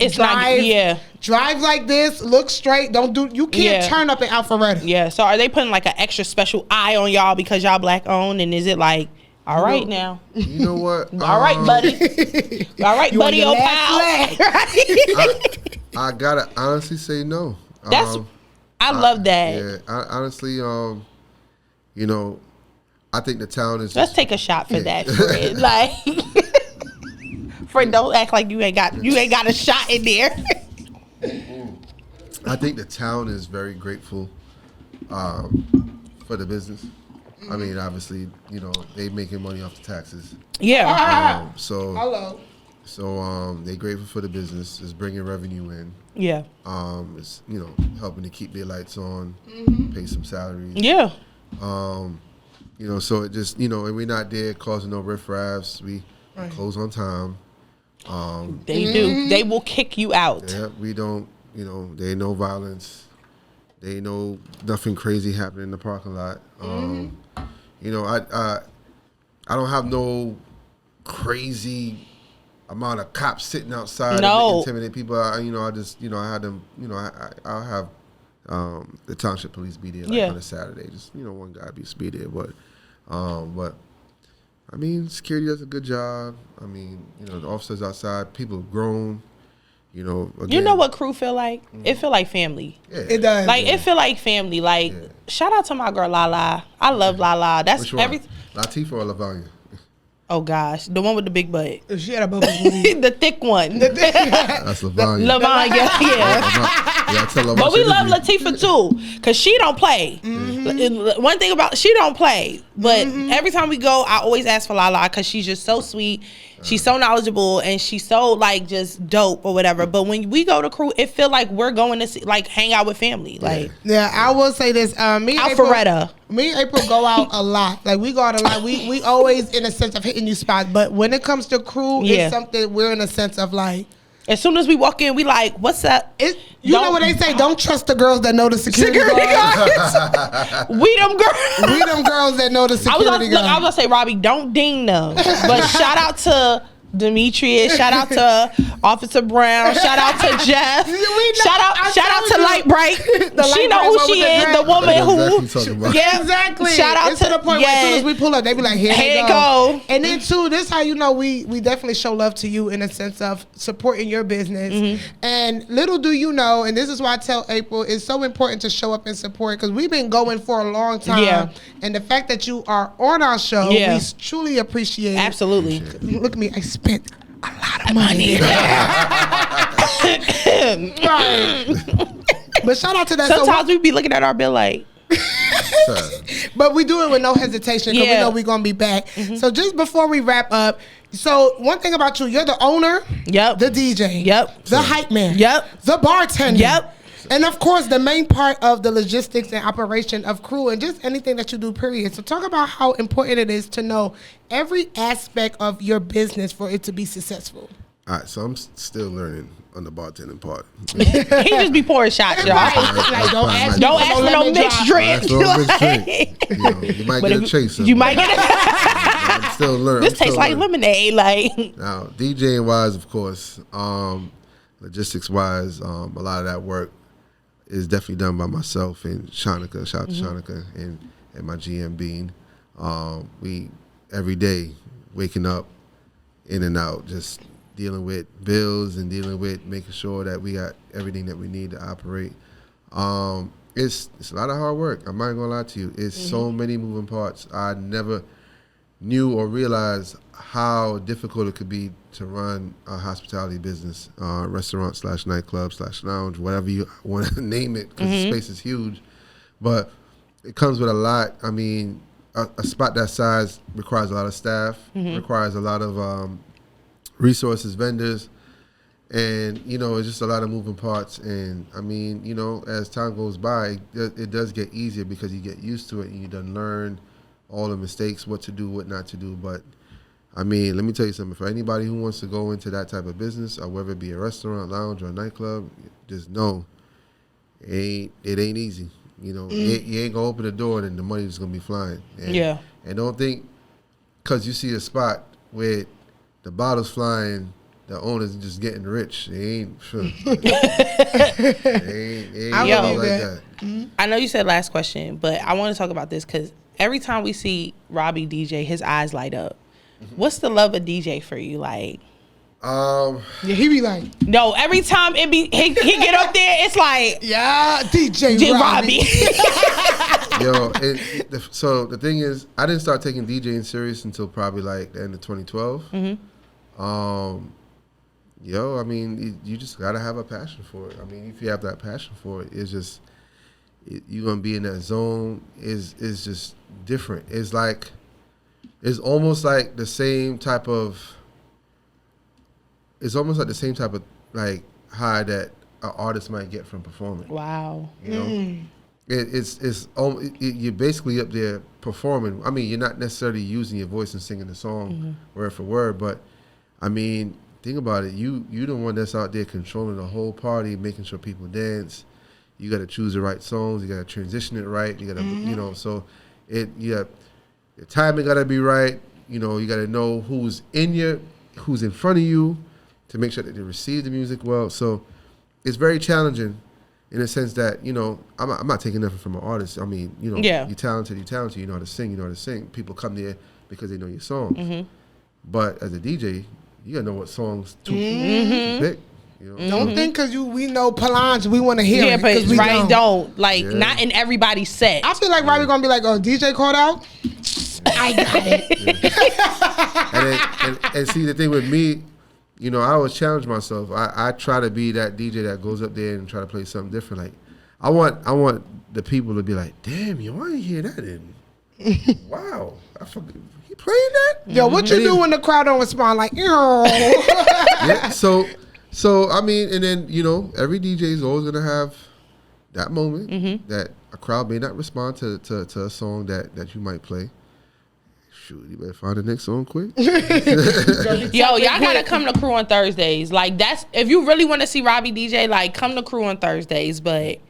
drive like this, look straight, you can't turn up in Alpharetta. Yeah. So are they putting like an extra special eye on y'all because y'all black owned, and is it like, all right now? You know what? All right, buddy. All right, buddy, old pal. I gotta honestly say no. I love that. Yeah, honestly, you know, I think the town is. Let's take a shot for that, Fred. Like, Fred, don't act like you ain't got a shot in there. I think the town is very grateful for the business. I mean, obviously, you know, they making money off the taxes. Yeah. So they grateful for the business. It's bringing revenue in. Yeah. It's, you know, helping to keep their lights on, pay some salaries. Yeah. You know, so it just, you know, and we're not there causing no riffraffs. We close on time. They do. They will kick you out. Yeah, we don't, you know, there ain't no violence. There ain't nothing crazy happening in the parking lot. You know, I don't have no crazy amount of cops sitting outside and intimidating people. I just, you know, I had them, you know, I'll have the township police be there on a Saturday. Just, you know, one guy be there, but I mean, security does a good job. I mean, you know, the officers outside, people have grown. You know, again, you know what crew feel like? It feel like family. Yeah. It does. Like it feel like family. Like shout out to my girl Lala. I love Lala. That's everything. Latifah or Lavanya? Oh gosh, the one with the big butt. She had a bubble booty. The thick one. That's Lavanya. Lavanya, yeah. But we love Latifah too, because she don't play. One thing about she don't play, but every time we go, I always ask for Lala because she's just so sweet. She's so knowledgeable and she's so like just dope or whatever. But when we go to crew, it feel like we're going to see, like hang out with family. Like I will say this. Me and April go out a lot. Like we go out a lot. We always in a sense of hitting new spots. But when it comes to crew, it's something we're in a sense of like. As soon as we walk in, we like, what's up? You know what they say? Don't trust the girls that know the security guards. We them girls. We them girls that know the security guards. I was gonna say, Robby, don't ding them. But shout out to Demetrius. Shout out to Officer Brown. Shout out to Jeff. Shout out to Light Bright. She know who she is. The woman who. Yeah, exactly. Shout out to the point where as soon as we pull up, they be like, here they go. And then too, this how you know we definitely show love to you in a sense of supporting your business. And little do you know, and this is why I tell April, it's so important to show up and support because we've been going for a long time. Yeah. And the fact that you are on our show, we truly appreciate it. Absolutely. Look at me, I spent a lot of money. But shout out to that. Sometimes we be looking at our bill like. But we do it with no hesitation because we know we're going to be back. So just before we wrap up, so one thing about you, you're the owner, the DJ, the hype man, the bartender, and of course the main part of the logistics and operation of crew and just anything that you do, period. So talk about how important it is to know every aspect of your business for it to be successful. All right, so I'm still learning on the bartending part. He just be pouring shots, y'all. Like, don't ask for no mixed drink. You might get a chaser. You might get a I'm still learning. This tastes like lemonade. Like now, DJing wise, of course, logistics wise, a lot of that work is definitely done by myself and Shanika. Shout out to Shanika and my GM Bean. We every day waking up in and out, just dealing with bills and dealing with making sure that we got everything that we need to operate. It's a lot of hard work. I'm not gonna lie to you. It's so many moving parts. I never knew or realized how difficult it could be to run a hospitality business, restaurant / nightclub / lounge, whatever you want to name it, because the space is huge. But it comes with a lot. I mean, a spot that size requires a lot of staff, requires a lot of resources, vendors, and it's just a lot of moving parts. And I mean, as time goes by, it does get easier because you get used to it and you done learn all the mistakes, what to do, what not to do. But I mean, let me tell you something. For anybody who wants to go into that type of business, or whether it be a restaurant, lounge, or a nightclub, just know it ain't easy. You ain't gonna open the door and the money's just gonna be flying. And don't think because you see a spot where the bottles flying, the owner's just getting rich. They ain't sure. It ain't like that. I know you said last question, but I want to talk about this because every time we see Robby DJ, his eyes light up. What's the love of DJ for you? Like, he be like, no. Every time he get up there, it's like, yeah, DJ Robby. So the thing is, I didn't start taking DJing serious until probably like the end of 2012. I mean, you just gotta have a passion for it. I mean, if you have that passion for it, it's just you're gonna be in that zone. Is just different. It's almost like the same type of. It's almost like the same type of like high that an artist might get from performing. Wow. You're basically up there performing. I mean, you're not necessarily using your voice and singing the song word for word, but I mean, think about it. You the one that's out there controlling the whole party, making sure people dance. You got to choose the right songs. You got to transition it right. You got to, so the timing got to be right. You got to know who's in front of you to make sure that they receive the music well. So it's very challenging in a sense that, I'm not taking nothing from an artist. I mean, you're talented, you know how to sing, People come there because they know your songs. But as a DJ, you got to know what songs to pick. Don't think because we know Palange, we want to hear it. But we don't. Not in everybody's set. I feel like Robby going to be like, oh, DJ called out? I got it. And see, the thing with me, I always challenge myself. I try to be that DJ that goes up there and try to play something different. Like, I want the people to be like, damn, yo, I didn't hear that in. Wow. He playing that? Yo, what you do when the crowd don't respond? Like, yeah, so I mean, and then, every DJ is always going to have that moment that a crowd may not respond to a song that you might play. Shoot, you better find the next song quick. Yo, y'all gotta come to Crew on Thursdays. Like, that's if you really want to see Robby DJ. Like, come to Crew on Thursdays. But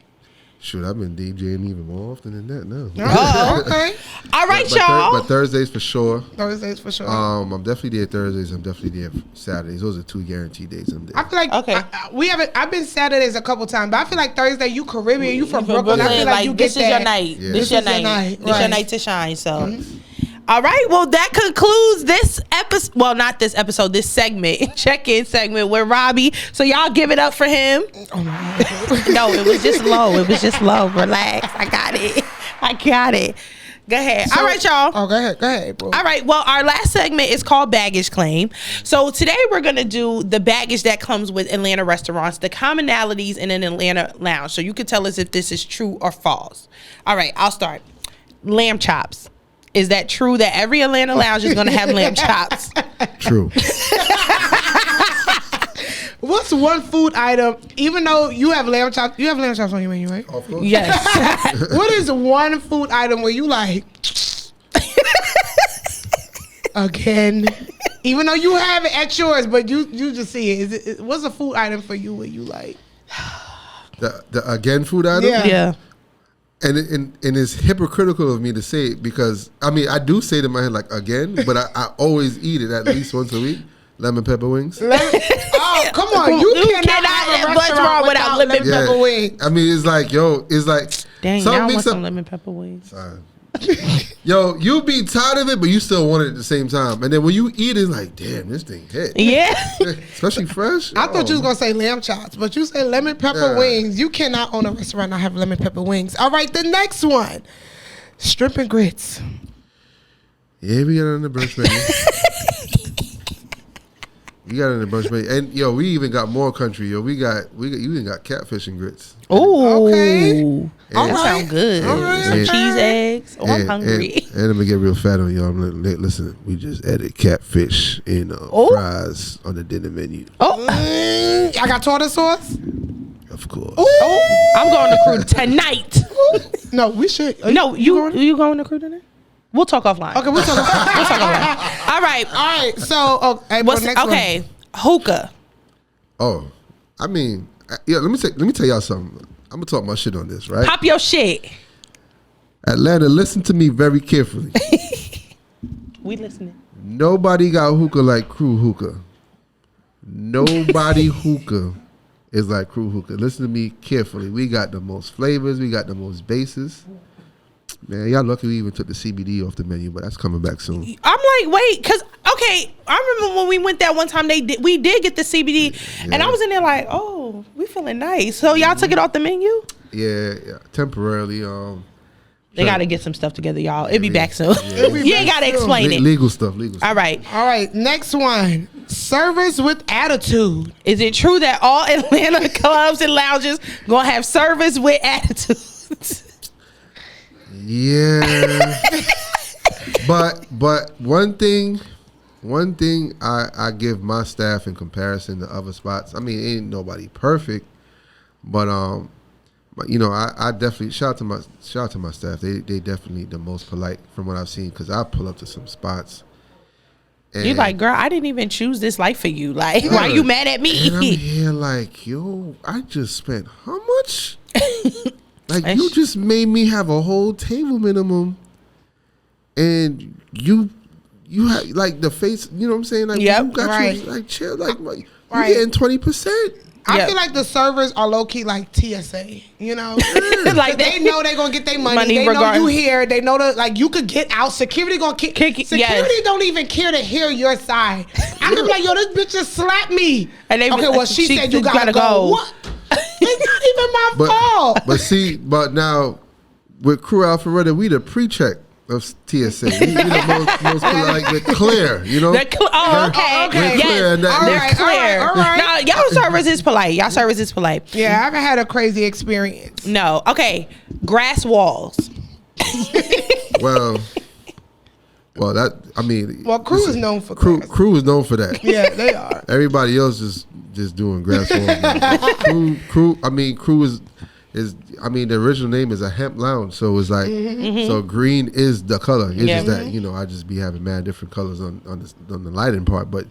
shoot, I've been DJing even more often than that now. Oh, okay. All right, y'all. But Thursdays for sure. I'm definitely there Thursdays. I'm definitely there Saturdays. Those are 2 guaranteed days I'm there. I feel like I've been Saturdays a couple times, but I feel like Thursday you Caribbean, you from Brooklyn. I feel like you this get is that. your night. Yeah. This your night. Right. This your night to shine. So. All right, well, that concludes this episode. Well, not this episode, this segment, check-in segment with Robby. So y'all give it up for him. Oh my God. No, it was just low. Relax. I got it. Go ahead. All right, y'all. Oh, go ahead, bro. All right, well, our last segment is called Baggage Claim. So today we're going to do the baggage that comes with Atlanta restaurants, the commonalities in an Atlanta lounge. So you can tell us if this is true or false. All right, I'll start. Lamb chops. Is that true that every Atlanta lounge is going to have lamb chops? True. What's one food item, even though you have lamb chops on your menu, right? Of course. Yes. What is one food item where you like, again? Even though you have it at yours, but you just see it. What's a food item for you where you like? The again food item? Yeah. And it's hypocritical of me to say it because, I mean, I do say it in my head like again, but I always eat it at least once a week. Lemon pepper wings. Oh, come on. You cannot have a restaurant without lemon pepper wings. I mean, it's like, Dang, now I want some lemon pepper wings. Yo, you be tired of it, but you still want it at the same time. And then when you eat it, it's like, damn, this thing hit. Yeah. Especially fresh. I thought you was going to say lamb chops, but you say lemon pepper wings. You cannot own a restaurant and not have lemon pepper wings. All right, the next one. Shrimp and grits. Yeah, we got it on the brunch menu. You got it on the brunch menu. And, yo, we even got more country. Yo, you even got catfish and grits. Ooh. Okay. That sounds good. All right. Some cheese eggs. Oh, I'm hungry. And I'm going to get real fat on y'all. Listen, we just added catfish and fries on the dinner menu. I got tartar sauce? Of course. Oh, I'm going to cruise tonight. No, we should. No, you going to cruise tonight? We'll talk offline. Okay, we'll talk offline. All right. All right, so okay, hookah. Oh, I mean, yeah. Let me tell y'all something. I'm gonna talk my shit on this, right? Pop your shit. Atlanta, listen to me very carefully. We listening. Nobody got hookah like Crew hookah. Nobody hookah is like Crew hookah. Listen to me carefully. We got the most flavors. We got the most bases. Man, y'all lucky we even took the CBD off the menu, but that's coming back soon. I'm like, wait, because, okay, I remember when we went that one time, we did get the CBD, and I was in there like, oh, we feeling nice. So y'all took it off the menu? Yeah, temporarily. They got to get some stuff together, y'all. It'll be back soon. Yeah. You ain't got to explain it. Legal stuff. All right, next one. Service with attitude. Is it true that all Atlanta clubs and lounges going to have service with attitude? Yeah, but one thing I give my staff in comparison to other spots. I mean, ain't nobody perfect, but you know, I definitely shout out to my staff. They definitely the most polite from what I've seen because I pull up to some spots. And you like, girl, I didn't even choose this life for you. Like, why you mad at me? And I'm here like, yo, I just spent how much? Like, you just made me have a whole table minimum, and you have like the face. You know what I'm saying? Like, you got you like chill. Like, you getting 20%. I feel like the servers are low key like TSA. You know, like they know they're gonna get their money. They know you here. They know that like you could get out. Security gonna kick. Security don't even care to hear your side. I could be like, yo, this bitch just slapped me. And they well, she said you gotta go. What? It's not even my fault. But now with Crew Alpharetta, we the pre-check of TSA. We the most like the clear, you know. Okay. Yes. They're clear. All right. Now y'all service is polite. Yeah, I haven't had a crazy experience. No. Okay. Grass walls. Well, that I mean. Well, Crew is known for Crew is known for that. Yeah, they are. Everybody else is just doing grass walls. Crew is the original name is a hemp lounge, so it's like so green is the color. It's just that, you know, I just be having mad different colors on the lighting part, but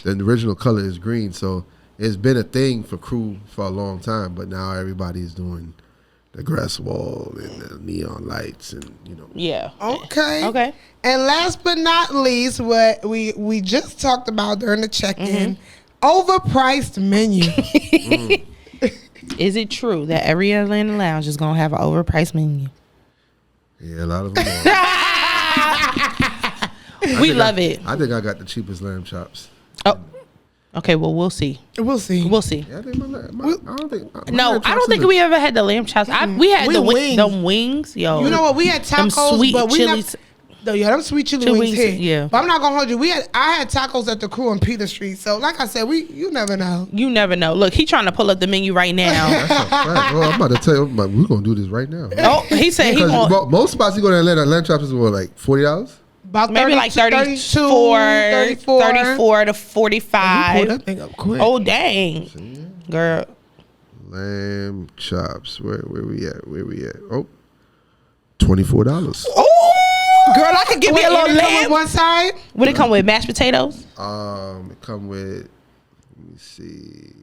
the original color is green. So it's been a thing for Crew for a long time, but now everybody's doing the grass wall and the neon lights and, you know. Yeah. Okay. And last but not least, what we just talked about during the check-in, overpriced menu. Is it true that every Atlanta lounge is gonna have an overpriced menu? Yeah, a lot of them are. We love it. I think I got the cheapest lamb chops. Oh, okay. Well, we'll see. We'll see. Yeah, I think I don't think we ever had the lamb chops. We had the wings. Yo, you know what? We had tacos, them sweet but we chili. Them sweet chili wings here. Yeah. But I'm not gonna hold you. I had tacos at the Crew on Peter Street. So like I said, you never know. You never know. Look, he trying to pull up the menu right now. That's a fact. Well, I'm about to tell you, we're gonna do this right now. Oh, he said he want. Most spots you go to Atlanta, lamb chops is what, like $40? About maybe 30, like 34 to 45. You pulled that thing up quick. Oh dang, girl. Lamb chops. Where we at? Oh, $24. Oh, Girl, I could give me a little lamb. One side. Would it come with mashed potatoes? It come with. Let me see.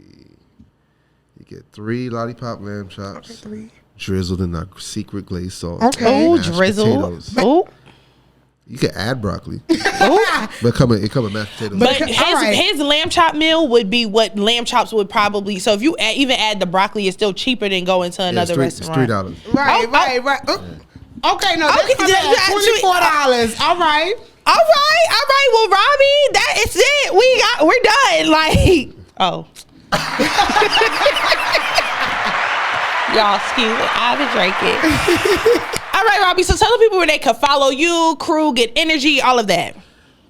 You get 3 lollipop lamb chops. Okay, 3. Drizzled in our secret glaze sauce. Okay. Oh, Mashed drizzle. potatoes. Oh. You can add broccoli. But it come with mashed potatoes. But Okay, his lamb chop meal would be what lamb chops would probably. So if you even add the broccoli, it's still cheaper than going to another restaurant. It's $3. Right. Okay, no, that's $24. All right. Well, Robby, that is it. We're done. Like, oh. Y'all, excuse me. I've been drinking. All right, Robby. So tell the people where they can follow you, crew, get energy, all of that.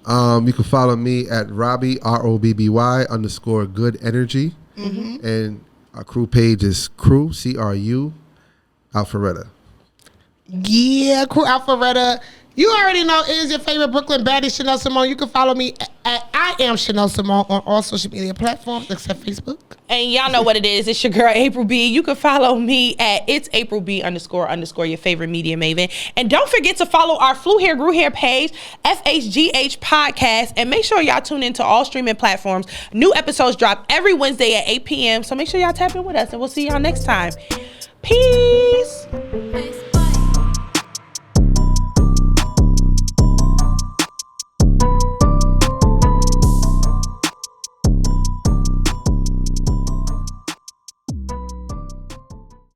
You can follow me at Robby ROBBY _good energy, and our crew page is crew CRU Alpharetta. Yeah, crew Alpharetta. You already know it is your favorite Brooklyn baddie, Chanel Simone. You can follow me at I am Chanel Simone on all social media platforms except Facebook. And y'all know what it is. It's your girl, April B. You can follow me at it's April B _ your favorite media maven. And don't forget to follow our Flew Hair, Grew Hair page, FHGH Podcast. And make sure y'all tune into all streaming platforms. New episodes drop every Wednesday at 8 p.m. So make sure y'all tap in with us. And we'll see y'all next time. Peace.